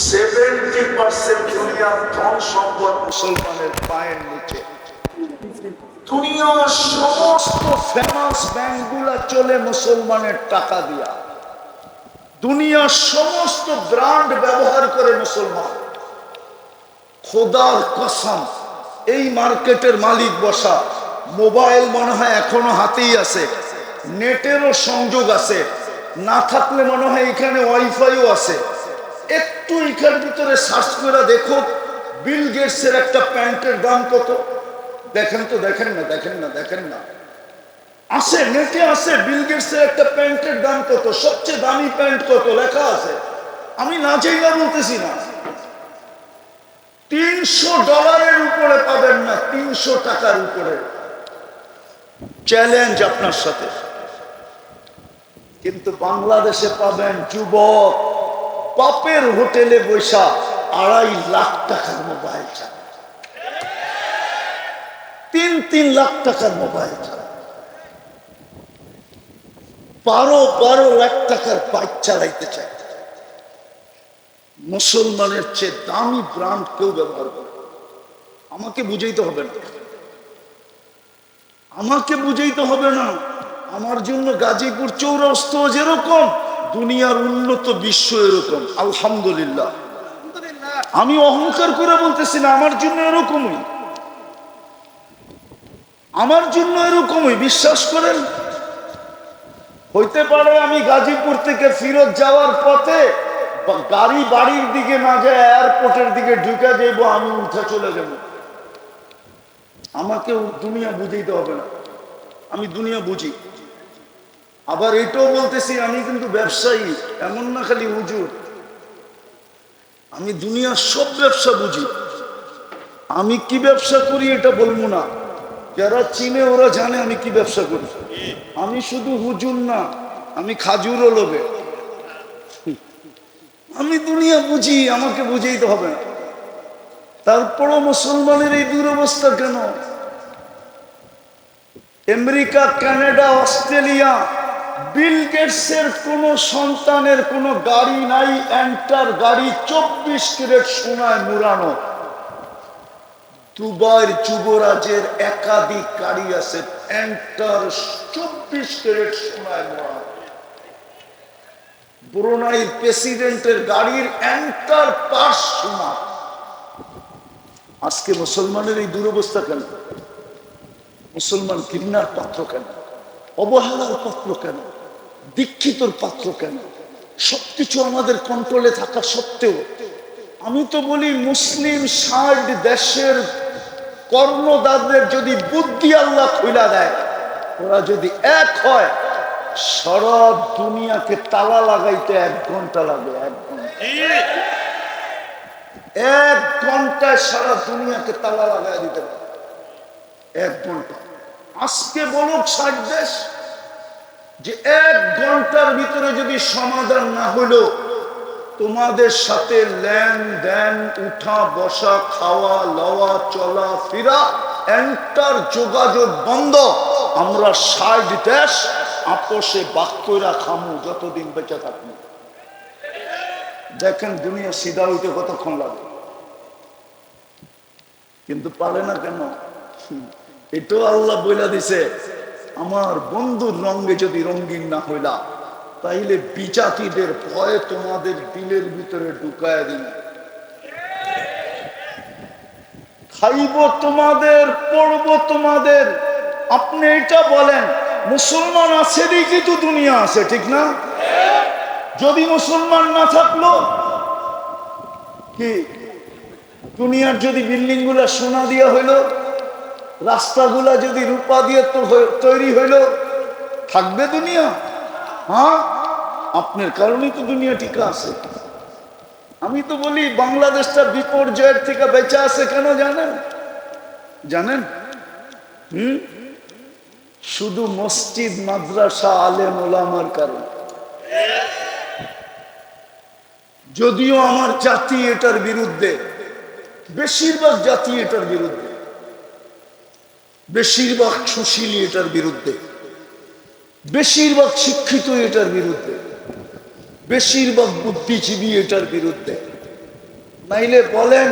70% দুনিয়ার ধন সম্পদ মুসলমানের পায়ের নিচে। দুনিয়ার সমস্ত ফেমাস ব্যাংকগুলা চলে মুসলমানের টাকা দিয়া, দুনিয়ার সমস্ত ব্র্যান্ড ব্যবহার করে মুসলমান। খোদার কসম, এই মার্কেটের মালিক বসা, মোবাইল মনে হয় এখনো হাতেই আছে, নেটেরও সংযোগ আছে, না থাকলে মনে হয় এখানে ওয়াইফাইও আছে। একটু এখান ভিতরে সার্চ করে দেখো বিল গেটসের একটা প্যান্টের দাম কত, দেখেন তো, দেখেন না, দেখেন না, দেখেন না, আছে, নেটে আছে, বিল গেটসের একটা প্যান্টের দাম কত, সবচেয়ে দামি প্যান্ট কত লেখা আছে। আমি না চাইলে বলতেছি না, $300 উপরে পাবেন না, 300 টাকার উপরে। চ্যালেঞ্জ আপনার সাথে। কিন্তু বাংলাদেশে পাবেন যুবক বাপের হোটেলে বৈশা 2.5 লাখ টাকার মোবাইল চালায়, 3 লাখ টাকার মোবাইল চালায়, 12 লাখ টাকার বাইক চালাইতে চায়। মুসলমানের চেয়ে দামি ব্র্যান্ড কেউ ব্যবহার করে। আমাকে বুঝাইতে হবে না, আমাকে বুঝাইতে হবে না। আমার জন্য গাজীপুর চৌরাস্তা যেরকম, দুনিয়ার উন্নত বিশ্ব এরকম। আলহামদুলিল্লাহ, আমি অহংকার করে বলতেছি না, আমার জন্য এরকমই, আমার জন্য এরকমই, বিশ্বাস করেন। হইতে পারে আমি গাজীপুর থেকে ফিরত যাওয়ার পথে গাড়ি বাড়ির দিকে না যায় এয়ারপোর্টের দিকে ঢুকে যাইব, আমি উঠে চলে যাব। আমাকে দুনিয়া বুঝাইতে হবে না, আমি দুনিয়া বুঝি। আবার এটাও বলতেছি, আমি কিন্তু ব্যবসায়ী, এমন না খালি হুজুর। আমি দুনিয়ার সব ব্যবসা বুঝি। আমি কি ব্যবসা করি এটা বলবো না, যারা চিনে ওরা জানে আমি কি ব্যবসা করি। আমি শুধু হুজুর না, আমি খাজুরও লোভে। আমি দুনিয়া বুঝি, আমাকে বুঝাইতে হবে না। তারপরও মুসলমানের এই দুরবস্থা কেন? আমেরিকা, কানাডা, অস্ট্রেলিয়া, বিল গেটসের কোন সন্তানের কোন গাড়ি নাই, এন্টার গাড়ি 24 ক্যারেট সোনায় মুড়ানো। দুবাইয়ের যুবরাজের একাধিক গাড়ি আছে, এন্টার 24 ক্যারেট সোনায় মুড়ানো। ব্রুনাইয়ের প্রেসিডেন্টের গাড়ির এন্টার পাশ সোনা। আজকে মুসলমানের এই দুরবস্থা কেন? মুসলমান ঘৃণার পাত্র কেন? অবহেলার পাত্র কেন? দীক্ষিতর পাত্র কেন? সবকিছু আমাদের কন্ট্রোলে থাকা সত্ত্বেও আমি তো বলি, মুসলিম 60 দেশের কর্ণদারদের যদি বুদ্ধি আল্লাহ খুলে দেয়, ওরা যদি এক হয়, সারা দুনিয়াকে তালা লাগাইতে 1 ঘন্টা লাগে। 1 ঘন্টা, 1 ঘন্টায় সারা দুনিয়াকে তালা লাগাই দিতে পারে। 1 ঘন্টা। আজকে বলুক 60 দেশ যে 1 ঘন্টার ভিতরে যদি সমাধান না হলো, তোমাদের সাথে লেনদেন, উঠা বসা, খাওয়া লওয়া, চলা ফিরা, এন্টার যোগাযোগ বন্ধ। আমরা 60 দেশ আপোষে বাক্যরা খামু যতদিন বেঁচে থাকবো। দেখেন দুনিয়া সিধা হইতে কতক্ষণ লাগে, কিন্তু পারে না কেন? এটাও আল্লাহ বইলা দিছে, আমার বন্ধুর রঙে যদি রঙিন না হইলা, তাইলে বিজাতিদের ভয়ে তোমাদের দিলের ভিতরে ঢুকায় দিন। খাইব তোমাদের, পড়ব তোমাদের। আপনি এটা বলেন, মুসলমান আছে দেখি তো দুনিয়া আছে, ঠিক না? যদি মুসলমান না থাকলো কি, দুনিয়ার যদি বিল্ডিং গুলা সোনা দিয়া হইলো, রাস্তাগুলা যদি রূপা দিয়ে তৈরি হইলো, থাকবে দুনিয়া? হ্যাঁ, আপনার কারণেই তো দুনিয়া ঠিক আছে। আমি তো বলি বাংলাদেশটা বিপর্যয়ের থেকে বেঁচে আছে কেন জানেন? জানেন? শুধু মসজিদ, মাদ্রাসা, আলেম ওলামার কারণে। যদিও আমার জাতি এটার বিরুদ্ধে, বেশিরভাগ জাতি এটার বিরুদ্ধে, বেশিরভাগ সুশীলী এটার বিরুদ্ধে, বেশিরভাগ শিক্ষিত এটার বিরুদ্ধে, বেশিরভাগ বুদ্ধিজীবী এটার বিরুদ্ধে। নাইলে বলেন,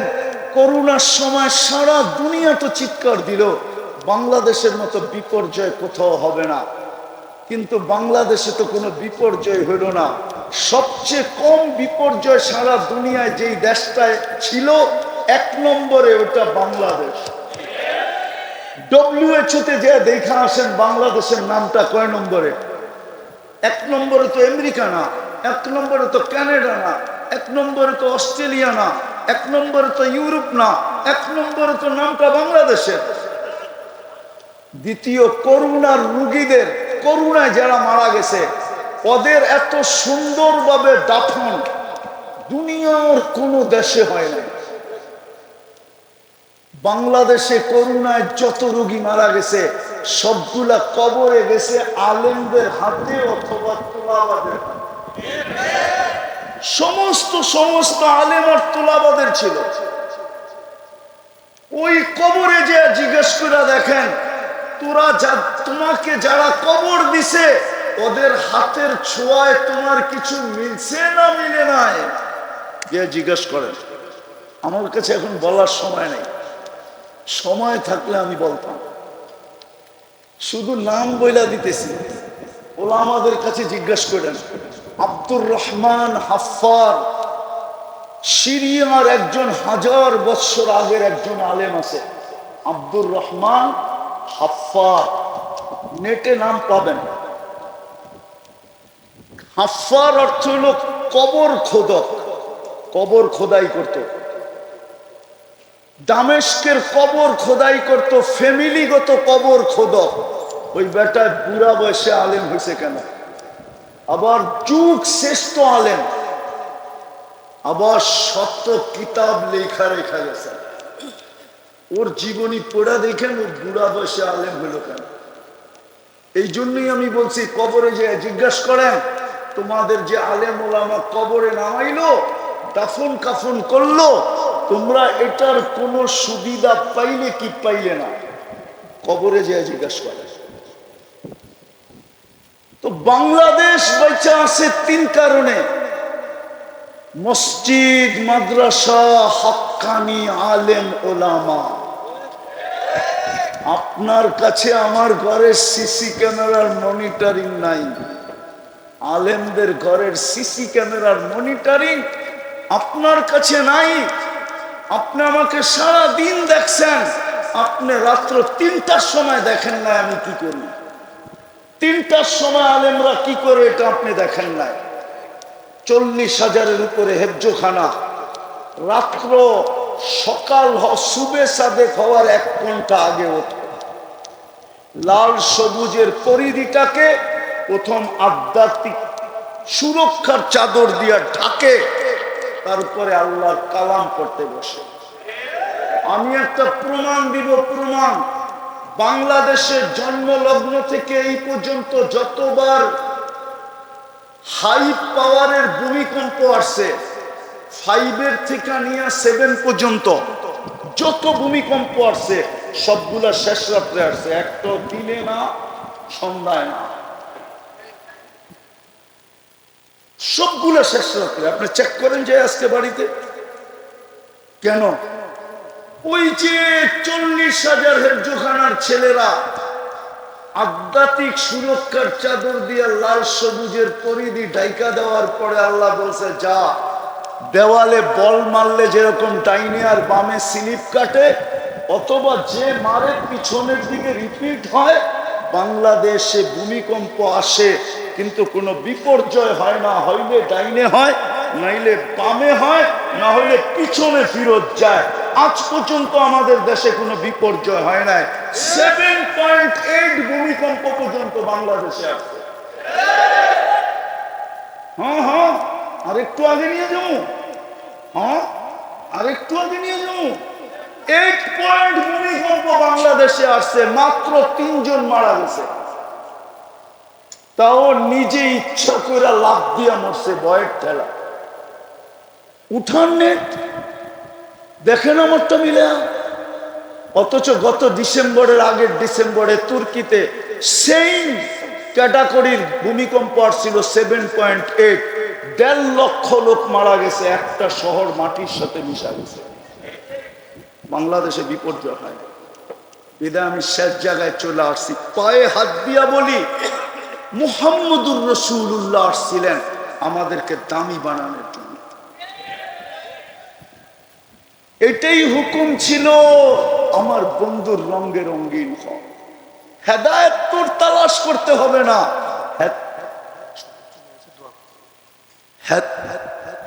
করোনার সময় সারা দুনিয়া তো চিৎকার দিল বাংলাদেশের মতো বিপর্যয় কোথাও হবে না, কিন্তু বাংলাদেশে তো কোনো বিপর্যয় হইল না। সবচেয়ে কম বিপর্যয় সারা দুনিয়ায় যেই দেশটায় ছিল, 1 নম্বরে ওটা বাংলাদেশ। WHO-তে যে দেখা আসেন বাংলাদেশের নামটা কয় নম্বরে? 1 নম্বরে তো আমেরিকা না, 1 নম্বরে তো কানাডা না, 1 নম্বরে তো অস্ট্রেলিয়া না, 1 নম্বরে তো ইউরোপ না, 1 নম্বরে তো নামটা বাংলাদেশের। দ্বিতীয়, করোনার রোগীদের, করোনায় যারা মারা গেছে ওদের এত সুন্দরভাবে দাফন দুনিয়ার কোনো দেশে হয় না। বাংলাদেশে করোনায় যত রোগী মারা গেছে সবগুলা কবরে গেছে আলেমদের হাতে অথবা তোলাবাদের হাতে। সমস্ত আলেম আর তোলাবাদের ছিল। ওই কবরে যে জিজ্ঞেস করে দেখেন, তোমাকে যারা কবর দিছে ওদের হাতের ছোঁয়ায় তোমার কিছু মিলছে না মিলে নাই, যে জিজ্ঞেস করেন। আমার কাছে এখন বলার সময় নেই, সময় থাকলে আমি বলতাম। শুধু নাম বইলা দিতেছি, ওলা আমাদের কাছে জিজ্ঞেস করেন। আব্দুর রহমান হাফফার, সিরিয়ার একজন 1000 বছর আগের একজন আলেম আছে, আব্দুর রহমান হাফফার, নেটে নাম পাবেন। হাফফার অর্থ হল কবর খোদক, কবর খোদাই করত। দামেস্কের কবর খোদাই করত, ফ্যামিলিগত কবর খোদক। ওই বেটা বুড়া বয়সে আলেম হয়েছে কেন? আবার যুগ শ্রেষ্ঠ আলেম, আবার শত কিতাব লেখা রেখা গেছে। ওর জীবনী পড়া দেখেন ও বুড়া বয়সে আলেম হইল কেন? এই জন্যই আমি বলছি, কবরে যে জিজ্ঞাসা করেন, তোমাদের যে আলেম ওলামা কবরে নামাইলো, দাফন কাফন করলো, তোমরা এটার কোন সুবিধা পাইলে কি পাইলে না? কবরে যে জিজ্ঞাসা করে। তো বাংলাদেশ বেঁচে আছে 3 কারণে: মসজিদ, মাদ্রাসা, হক্কানি আলেম ওলামা। আপনার কাছে আমার ঘরের সিসি ক্যামেরার মনিটরিং নাই, আলেমদের ঘরের সিসি ক্যামেরার মনিটরিং আপনার কাছে নাই। আপনি আমাকে সারা দিন দেখছেন, আপনি রাত্র 3টার সময় দেখেন না আমি কি করি। 3টার সময় আলেমরা কি করে এটা আপনি দেখেন নাই। 40,000-এর উপরে হেফজোখানা, রাত্র সকাল সুবে সাদেক হওয়ার 1 ঘন্টা আগে ওঠে। লাল সবুজের পরিধিটাকে প্রথম আধ্যাত্মিক সুরক্ষার চাদর দিয়া ঢাকে, তারপরে আল্লাহর কালাম করতে বসে। আমি একটা প্রমাণ দিব, প্রমাণ। বাংলাদেশের জন্মলগ্ন থেকে এই পর্যন্ত যতবার হাই পাওয়ারের ভূমিকম্প আসছে, 5 থেকে নিয়ে 7 পর্যন্ত যত ভূমিকম্প আসছে সবগুলা শেষ রাত্রে আসছে, একটা দিনে না, সন্ধ্যায় না, সবগুলা শেষ রাত্রে। আপনি চেক করেন যে আজকে বাড়িতে কেন? ওই যে 40,000 হেফজোখানার ছেলেরা আধ্যাত্মিক সুরক্ষার চাদর দিয়ে লাল সবুজের পরিধি ঢাইকা দেওয়ার পরে আল্লাহ বলছে, যা দেওয়ালে বল মারলে যেরকম ডাইনে আর বামে স্লিপ কাটে, অথবা যে মারে পিছনের দিকে রিপিট হয়, বাংলাদেশে ভূমিকম্প আসে কিন্তু কোনো বিপর্যয় হয় না। হইলে ডাইনে হয়, নাইলে বামে হয়, না হইলে পিছনে ফিরত যায়। আজ পর্যন্ত আমাদের দেশে কোনো বিপর্যয় হয় নাই। 7.8 ভূমিকম্প পর্যন্ত বাংলাদেশে আছে। হ্যাঁ, আরেকটু আগে নিয়ে যাবো। আরেকটু আগে নিয়ে যাবো। 8 পয়েন্ট ভূমিকম্প বাংলাদেশে আসছে, মাত্র 3 জন মারা গেছে। তাও নিজে ইচ্ছা করে লাফ দিয়া মরছে বয়ের ঠেলা। উঠান নেট দেখেন আমারটা মিলে। অথচ গত ডিসেম্বরের আগের ডিসেম্বরে তুর্কিতে সেম ক্যাটাগরির ভূমিকম্প আসছিল 7.8, 1.5 লক্ষ লোক মারা গেছে, একটা শহর মাটির সাথে মিশা গেছে। বাংলাদেশে বিপর্যয় হয়। বিদায় আমি শেষ জায়গায় চলে আসছি, পায়ে হাত দিয়া বলি মুহাম্মদুর রাসূলুল্লাহ আসছিলেন আমাদেরকে দামি বানানোর জন্য। এটাই হুকুম ছিল, আমার বন্ধুর রঙে রঙিন হও। হেদায়েত তোর তালাশ করতে হবে না,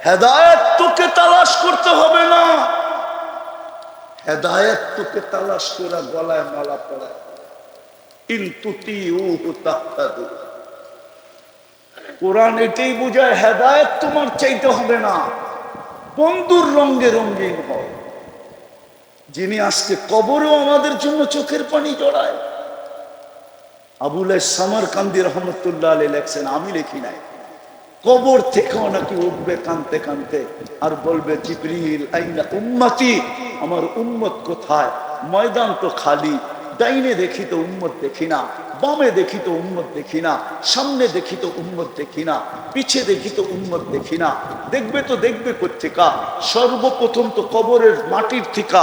হেদায়েত তোকে তালাশ করতে হবে না, হেদায়েত তোকে তালাশ করে গলায় মালা পরায়। ইন তুতিউহু তাহতাদু। কোরআন এটাই বোঝায়, হেদায়েত তোমার চাইতে হবে না, বন্ধুর রঙে রঙিন হও। যিনি আজকে কবরেও আমাদের জন্য চোখের পানি জড়ায়। আবুল সামারকান্দি রহমতুল্লাহ আলাইহি লেখছেন, আমি লিখি নাই, কবর থেকেও নাকি উঠবে কানতে কানতে আর বলবে জিবরিল আইনা উম্মতি, আমার উম্মত কোথায়? ময়দান তো খালি, ডাইনে দেখি তো উম্মত দেখি না, বামে দেখি তো উম্মত দেখি না, সামনে দেখি তো উম্মত দেখি না, পিছে দেখি তো উম্মত দেখি না। দেখবে তো দেখবে কোত্থেকা? সর্বপ্রথম তো কবরের মাটির থিকা,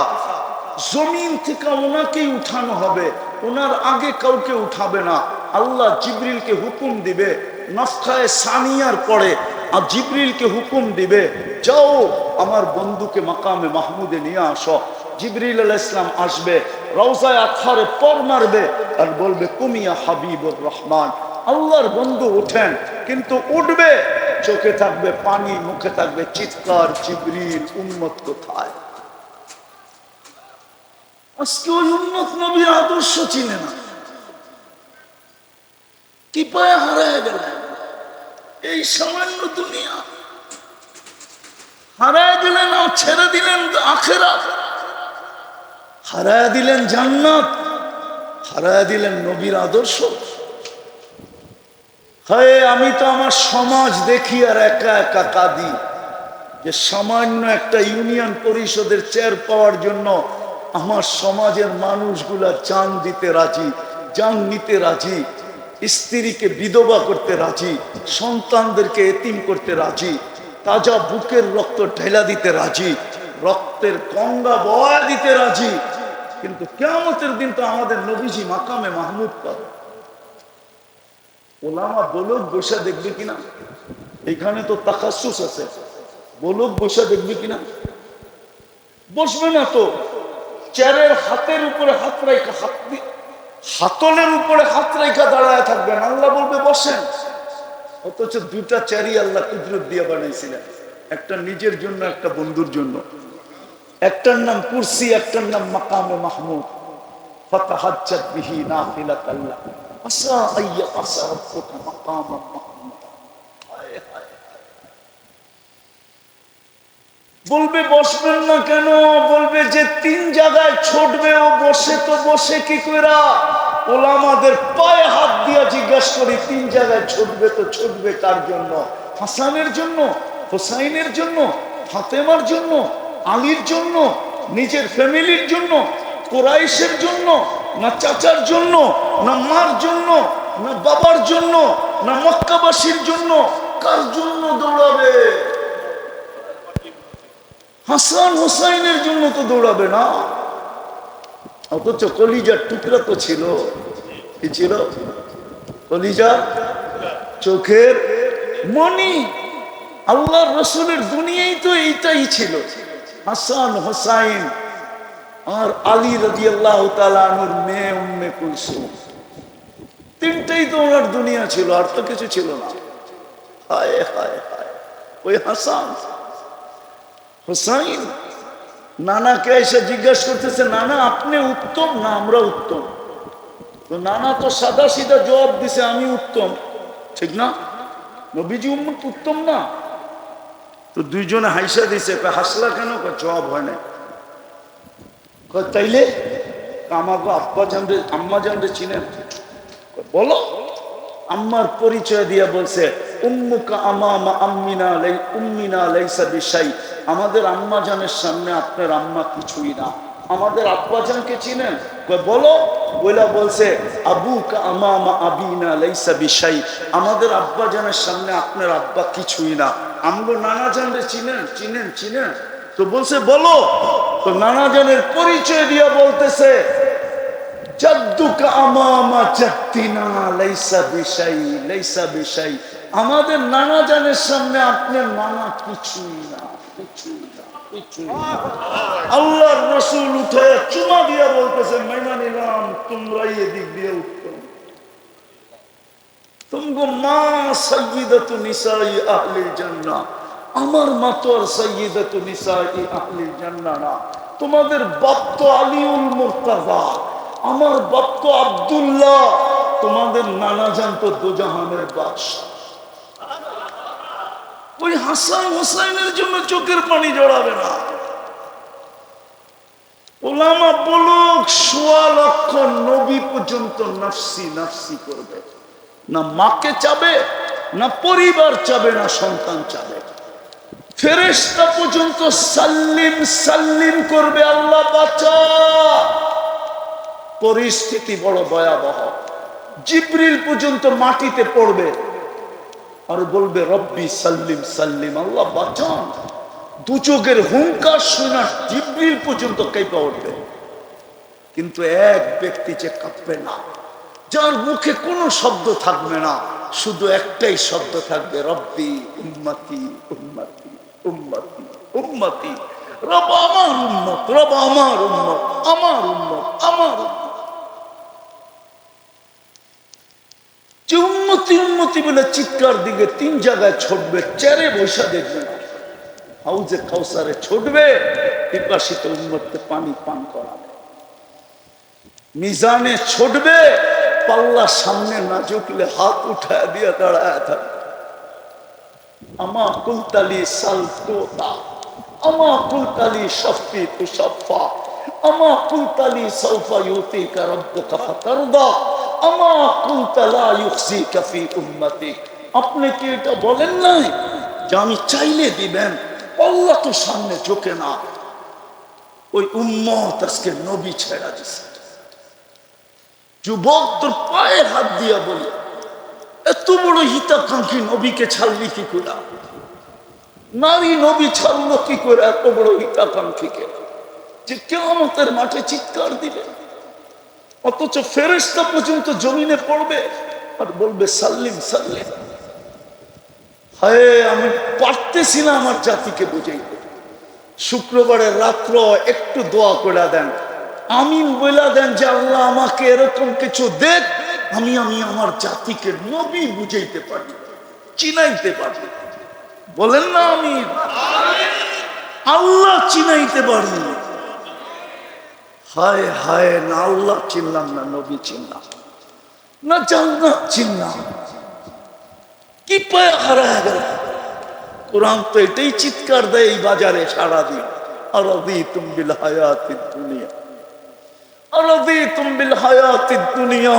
জমিন থেকে ওনাকেই উঠানো হবে, ওনার আগে কাউকে উঠাবে না। আল্লাহ জিবরিলকে হুকুম দিবে, নফখায়ে সানিয়ার পরে আর জিবরিলকে হুকুম দিবে, যাও আমার বন্ধুকে মাকামে মাহমুদে নিয়ে আসো। জিবরিল আলাইহিস সালাম আসবে, রওজায়ে আতহারে পর মারবে আর বলবে কুমিয়া হাবিবুর রহমান, আল্লাহর বন্ধু ওঠেন। কিন্তু উঠবে, চোখে থাকবে পানি, মুখে থাকবে চিৎকার, জিবরিল উম্মত কোথায়? আজকে ওই উম্মত নবীর আদর্শ চিনে না, কি পায়ে হারায় গেলেন। এই সামান্য দুনিয়া হারায় দিলেন, আর ছেড়ে দিলেন আখিরাত, হারায় দিলেন জান্নাত, হারায় দিলেন নবীর আদর্শ। হয় আমি তো আমার সমাজ দেখি আর একা একা কাঁদি, যে সামান্য একটা ইউনিয়ন পরিষদের চেয়ার পাওয়ার জন্য আমার সমাজের মানুষগুলা জান দিতে রাজি, জান নিতে রাজি, স্ত্রীকে বিধবা করতে রাজি, সন্তানদেরকে এতিম করতে রাজি, তাজা বুকের রক্ত ঢেলা দিতে রাজি, রক্তের গঙ্গা বয়া দিতে রাজি। কিন্তু কিয়ামতের দিন তো আমাদের নবীজি মাকামে মাহমুদ পাবে। ওলামা বলুক বসে দেখবে কিনা? এখানে তো তাকাসুস আছে, বলুক বসে দেখবে কিনা? বসবে না তো, চেয়ারের হাতের উপরে হাত রাখা, হাতলের উপরে হাত রাখা দাঁড়ায় থাকবেন, আল্লাহ বলবে বসেন। অথচ দুটা চেয়ারই আল্লাহ কুদরত দিয়ে বানাইছিলেন, একটা নিজের জন্য, একটা বন্ধুর জন্য। একটার নাম কুরসি, একটার নাম মাকামে মাহমুদ। ফাতাহাজ্জাত বিহি নাফিলাতান লাক আসা আইয়া আসা রাব্বুকা মাকামান মাহমুদ। বলবে বসবেন না কেন? বলবে যে 3 জায়গায় ছুটবে, ও বসে তো বসে কি কইরা? ওলামাদের পায়ে হাত দিয়া জিজ্ঞাসা করি, 3 জায়গায় ছুটবে তো ছুটবে কার জন্য? হাসানের জন্য, হুসাইনের জন্য, ফাতেমার জন্য, আলীর জন্য, নিজের ফ্যামিলির জন্য, কুরাইশের জন্য, না চাচার জন্য, না মার জন্য, না বাবার জন্য, না মক্কাবাসীর জন্য? কার জন্য দৌড়াবে? হাসান হুসাইনের জন্য তো দৌড়াবে না। অথচ কলিজার টুকরা তো ছিল, কি ছিল? কলিজা, চোখের মনি। আল্লাহর রাসূলের দুনিয়ায় তো এইটাই ছিল, হাসান হুসাইন আর আলী রাদিয়াল্লাহু তাআলা আনহুর মেয়ে উম্মে কুলসুম। 3টাই তো ওনার দুনিয়া ছিল, আর তো কিছু ছিল না। হায় হায় হায়, ওই হাসান হুসাইন নানাকে এসে জিজ্ঞাসা করতেছে, নানা আপনি উত্তম না আমরা উত্তম? তো নানা তো সাদা সিধা জবাব দিছে, আমি উত্তম। ঠিক না? নবীজি উম্মত উত্তম না? তো দুইজনে হাইসা দিছে। হাসলা কেন? জবাব হয় না। তাইলে আমাকে আব্বা জানরে আম্মা জানরে চিনেন? বলো। আম্মার পরিচয় দিয়ে বলছে উম্মুকা আমামা আম্মিনা উম্মিনা লাইসা বিশাই, আমাদের আম্মা জানের সামনে আপনার আম্মা কিছুই না। আমাদের আব্বা জানকে চিনেন? বলো। বইলা বলছে আবুকা আমামা আবিনা লাইসা বিশাই, আমাদের আব্বা জানের সামনে আপনার আব্বা কিছুই না। আমগো নানা জানরে চিনেন? চিনেন চিনেন তো বলছে বলো। তো নানা জানের পরিচয় দিয়া বলতেছে জাদ্দুকা আমামা জাদ্দিনা লাইসা বিশাই লাইসা বিশাই, আমাদের নানা জানের সামনে আপনার নানা কিছুই না, কিছুই না, কিছুই না। আল্লাহর রাসূল উঠে চুমা দিয়া বলতেছে মাইনা নিলাম, তোমরাই এদিক দিয়ে উঠতো। তুমগো মা সাইয়্যিদাতু নিসাই আহলিল জান্নাহ, আমার মা তো আর সাইয়্যিদাতু নিসাই আহলিল জান্নাহ না। তোমাদের বাপ তো আলিউল মুর্তাজা, আমার বাপ তো আব্দুল্লাহ, তোমাদের নানা জান তো দোজাহানের বাদশা। ওই হাসান হোসাইনের জন্য চোখের পানি জড়াবে না। ওলামা বলুক ১৬ লক্ষ নবী পর্যন্ত নাফসি নাফসি করবে না, মাকে চাবে না, পরিবার চাবে না, সন্তান চাবে। ফেরেশতা পর্যন্ত সাল্লিম সাল্লিম করবে, আল্লাহ বাঁচা। পরিস্থিতি বড় ভয়াবহ। জিবরিল পর্যন্ত মাটিতে পড়বে আর বলবে রব্বি সাল্লিম সাল্লিম, আল্লাহ বাঁচান। দু চোখের হুঙ্কার শোনা জিবরিল পর্যন্ত কাঁপে উঠবে। কিন্তু এক ব্যক্তি যে কাঁপবে না, যার মুখে কোনো শব্দ থাকবে না, শুধু একটাই শব্দ থাকবে রব্বি উম্মতি উম্মতি উম্মতি উম্মতি, রব আমার উম্মত, রব আমার উম্মত, আমার উম্মত, আমার উম্মত। যে উন্নতি উন্নতি বলে চিৎকার দিকে 3 জায়গায় ছুটবে, চেয়ারে বসা দেখবে না, হাউজে কাউসারে ছুটবে, পিপাসিত উম্মতকে পানি পান করাবে। মিজানে ছুটবে, পাল্লা সামনে না ঝুঁকলে হাত উঠায় দিয়ে দাঁড়ায় থাকবে। আমা কুলতালি সালফা, আমা কুলতালি শফি তুশফা, আমা কুলতালি সাউফা ইউতিকা রাব্বুকা ফাতারদা, আমা কুলতা লা ইউখজিকা ফি উম্মতিক। আপনি কি এটা বলেন নাই যে আমি চাইলে দিবেন? আল্লাহ তো সামনে ঝুঁকে না। ওই উম্মত আজকে নবী ছেড়া দিছে। যুবক তোর পায়ে হাত দিয়া বলে, এত বড় হিতাকাঙ্ক্ষী নবীকে ছাড়লি কি করে? নারী নবী ছাড়লো কি করে এত বড় হিতাকাঙ্ক্ষীকে, যে কিয়ামতের মাঠে চিৎকার দিবে? অথচ ফেরেশতা পর্যন্ত জমিনে পড়বে আর বলবে সাল্লিম সাল্লিম। হায়, আমি পারতেছি না আমার জাতিকে বুঝাইতে। শুক্রবারের রাত্র একটু দোয়া করে দেন, আমিন বইলা দেন যে আল্লাহ আমাকে এরকম কিছু দেখ, আমি আমার জাতিকে নবী বুঝাইতে পারি, চিনাইতে পারি। বলেন না আমিন। আল্লাহ চিনাইতে পারি। হায় হায়, না আল্লাহ চিনলাম না, নবী চিনলাম না, জান্নাত চিনলাম, কি পায়ে হারায় গেল। কোরআন তো এটাই চিৎকার দেয় এই বাজারে সারাদিন, আরাদিতুম বিল হায়াতিদ দুনিয়া, আরাদিতুম বিল হায়াতিদ দুনিয়া।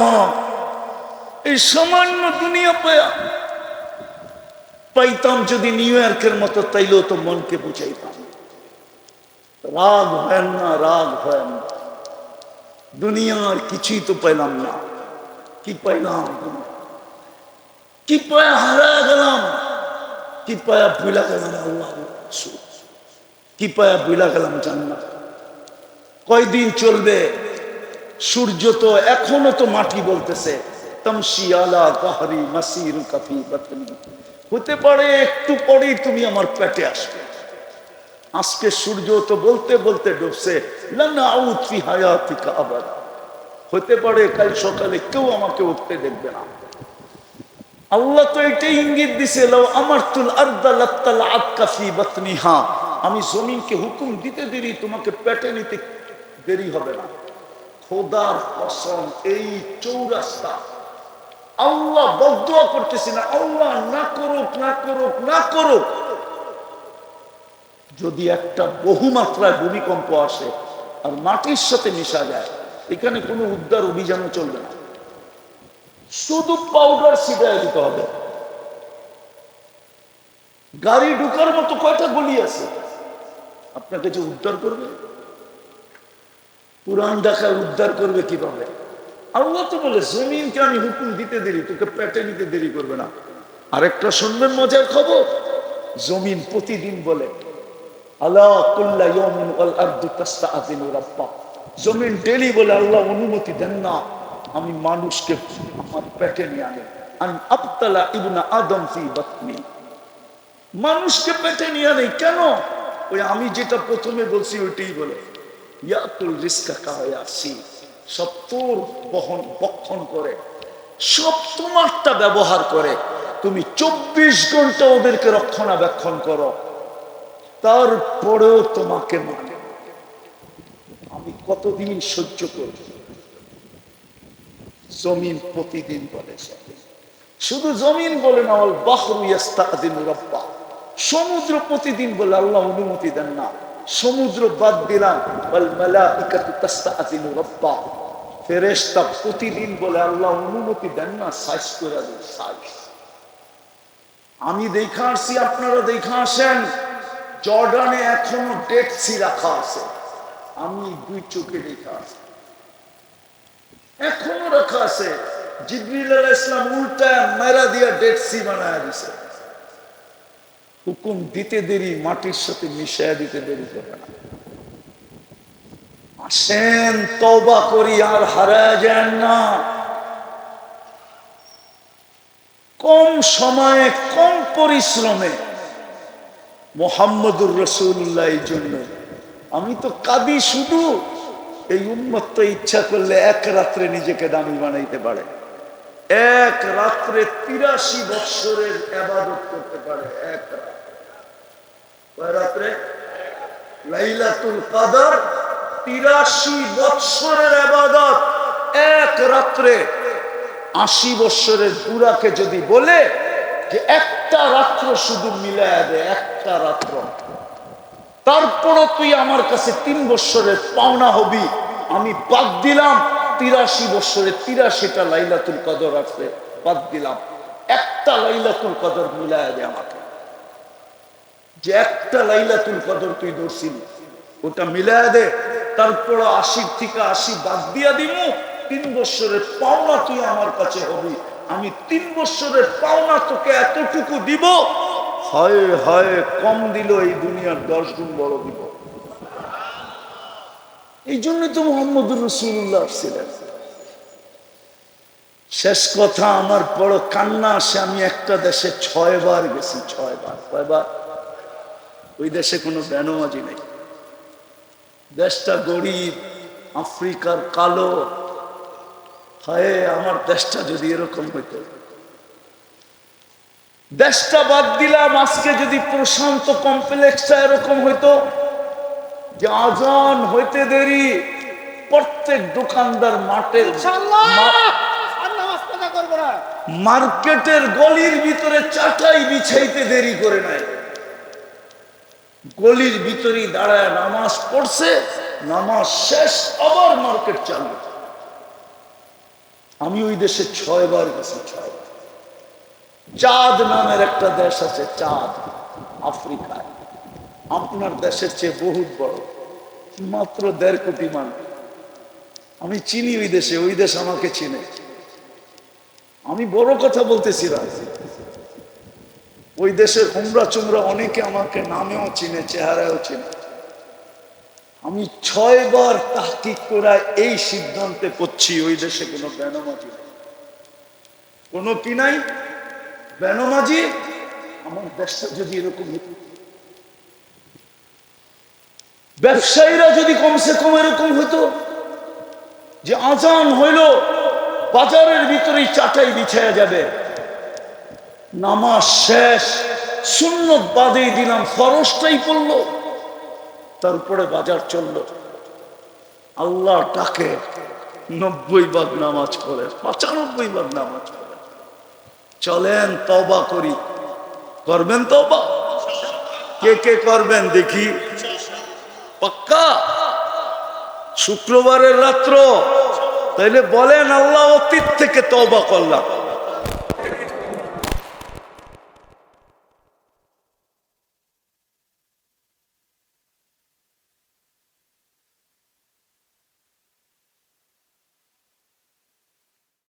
এই সামান্য দুনিয়া পাইতাম যদি নিউ ইয়র্কের মতো, তাইলেও তো মনকে বুঝাইতাম। রাগ হয় না, রাগ হয় না। দুনিয়ার কিছুই তো পাইলাম না। কি পাইলাম? কি পায়া হারায় গেলাম, কি পায়া ভুলা গেলাম আল্লাহ, কি পায়া ভুলা গেলাম জান্নাত। কয়দিন চলবে? সূর্য তো এখনো তো মাটি বলতেছে তামশি আলা কাহরি মাসিরুকা ফি বাতনি। হতে পারে একটু পরেই তুমি আমার পেটে আসবে। আজকে সূর্য তো বলতে বলতে ডুবছে, লানা আউত ফি হায়াতিকা আবাদ। হতে পারে কাল সকালে কেউ আমাকে উঠতে দেখবে না। আল্লাহ তো এটাই ইঙ্গিত দিছে, লাউ আমারতুল আরদা লাত্তালাআতকা ফি বাতনিহা। আমি জমিনকে হুকুম দিতে দেরি, তোমাকে পেটে নিতে দেরি হবে না। খোদার কসম, এই চৌরাস্তা আল্লাহ বদদুয়া করতেছি না, আল্লাহ না করুক না করুক না করুক। যদি একটা বহুমাত্রায় ভূমিকম্প আসে আর মাটির সাথে মিশা যায়, এখানে কোনো উদ্ধার অভিযানও চলবে না। শুধু পাউডার ছিটায় দিতে হবে। গাড়ি ঢুকার মতো কয়টা গলি আছে আপনাকে যে উদ্ধার করবে? পুরান ঢাকা উদ্ধার করবে কিভাবে? আল্লাহ তো বলে জমিনকে আমি হুকুম দিতে দেরি, তোকে পেটে নিতে দেরি করবে না। আরেকটা শুনবেন মজার খবর, জমিন প্রতিদিন বলে আল্লাহ কুল্লা ইয়াউমিন ওয়াল আরদু তাস্তাআযিনু রাব্বা, জমিন ডেলি বলে আল্লাহ অনুমতি দেন না আমি মানুষকে আমার পেটে নিয়ে আনি, আন আবতালা ইবনা আদম ফি বাতনি, মানুষকে পেটে নিয়ে আনি। কেন? ওই আমি যেটা প্রথমে বলছি ওইটাই বলে ইয়াকুল রিজকা কায়াসি, সব তোর বক্ষণ করে, সব তোমারটা ব্যবহার করে। তুমি 24 ঘন্টা ওদেরকে রক্ষণাবেক্ষণ করো, তারপরেও তোমাকে মানে আমি কতদিন সহ্য করব? জমিন প্রতিদিন বলে, শুধু জমিন বলে না, ওয়াল বাহরু ইস্তাআযিনু রাব্বা, সমুদ্র প্রতিদিন বলে আল্লাহ অনুমতি দেন না। সমুদ্র বাদ দিলাম, ওয়াল মালাইকাতু তাস্তাআযিনু রাব্বা, ফেরেশতা প্রতিদিন বলে আল্লাহ অনুমতি দেন না সাইজ করে দেন সাইজ। আমি দেখা আসছি, আপনারা দেখা আসেন, জর্ডানে এখনো ডেড সি রাখা আছে, আমি 2 চোখে দেখা আসছি, এখনো রাখা আছে। জিবরিল আলাইহিস সালাম উল্টা মেরা দিয়া ডেড সি বানায় দিছে। হুকুম দিতে দেরি, মাটির সাথে মিশাইয়া দিতে দেরি করবে না। আসেন তওবা করি, আর হারায় যান না। কম সময়ে কম পরিশ্রমে মুহাম্মদুর রাসূলুল্লাহ, এই জন্য আমি তো কাঁদি শুধু। এই উম্মত তো ইচ্ছা করলে এক রাত্রে নিজেকে দামি বানাইতে পারে, এক রাত্রে 83 বৎসরের ইবাদত করতে পারে। এক রাত্রে লাইলাতুল কদর 83 বৎসরের ইবাদত এক রাত্রে। 80 বৎসরের বুড়াকে যদি বলে যে একটা রাত্র শুধু মিলায়া দে, একটা রাত্র, তারপরও তুই আমার কাছে 3 বৎসরের পাওনা হবি, আমি বাদ দিলাম 83 বৎসরে 83টা লাইলাতুল কদর আছে, বাদ দিলাম একটা লাইলাতুল কদর মিলায়া দে আমাকে। যে একটা লাইলাতুল কদর তুই ধরছিলি ওটা মিলায়া দে, তারপর 80 থেকে 80 বাদ দিয়া দিমু, 3 বৎসরের পাওনা তুই আমার কাছে হবি, আমি 3 বৎসরের পাওনা তোকে এতটুকু দিব। হয় হয় কম দিল, এই দুনিয়ার 10 গুণ বড় দিব। এই জন্য তো মুহাম্মদুর রাসূলুল্লাহ ছিলেন। শেষ কথা, আমার বড় কান্না আসে, আমি একটা দেশে 6 বার গেছি, 6 বার। কয়বার? ওই দেশে কোনো বেনামাজি নেই, দেশটা গরিব, আফ্রিকার কালো। হায় আমার দেশটা যদি এরকম হইতো। দেশটা বাদ দিলাম, আজকে যদি প্রশান্ত কমপ্লেক্সটা এরকম হইতো যে আজান হইতে দেরি, প্রত্যেক দোকানদার মার্কেটের গলির ভিতরে চাটাই বিছাইতে দেরি করে নাই, গলির ভিতরেই দাঁড়ায় নামাজ পড়ছে, নামাজ শেষ আবার মার্কেট চালু। আমি ওই দেশে 6 বার গেছি, 6 বার। চাঁদ নামের একটা দেশ আছে, চাঁদ, আফ্রিকায়, আপনার দেশের চেয়ে বহুত বড়, মাত্র 1.5 কোটি মানুষ। আমি চিনি ওই দেশে, ওই দেশ আমাকে চিনে। আমি বড় কথা বলতেছি না, ওই দেশের হুমরা চুমরা অনেকে আমাকে নামেও চিনে, চেহারাও চিনে। আমি 6 বার তাহকিক করে এই সিদ্ধান্তে করছি ওই দেশে কোনো বেনামাজি নেই, কোনো কি নাই বেনামাজি। আমার দেশটা যদি এরকম হতো, ব্যবসায়ীরা যদি কমসে কম এরকম হতো যে আজান হইল বাজারের ভিতরেই চাটাই বিছায়া যাবে, নামাজ শেষ, সুন্নত বাদেই দিলাম, ফরজটাই পড়লো, তারপরে বাজার চলল, আল্লাহ ডাকে 90 ভাগ নামাজ পড়ে, 95 ভাগ নামাজ পড়ে। চলেন তওবা করি, করবেন তওবা? কে কে করবেন দেখি? পাক্কা? শুক্রবারের রাত্র তাইলে বলেন আল্লাহ অতীত থেকে তওবা করলাম,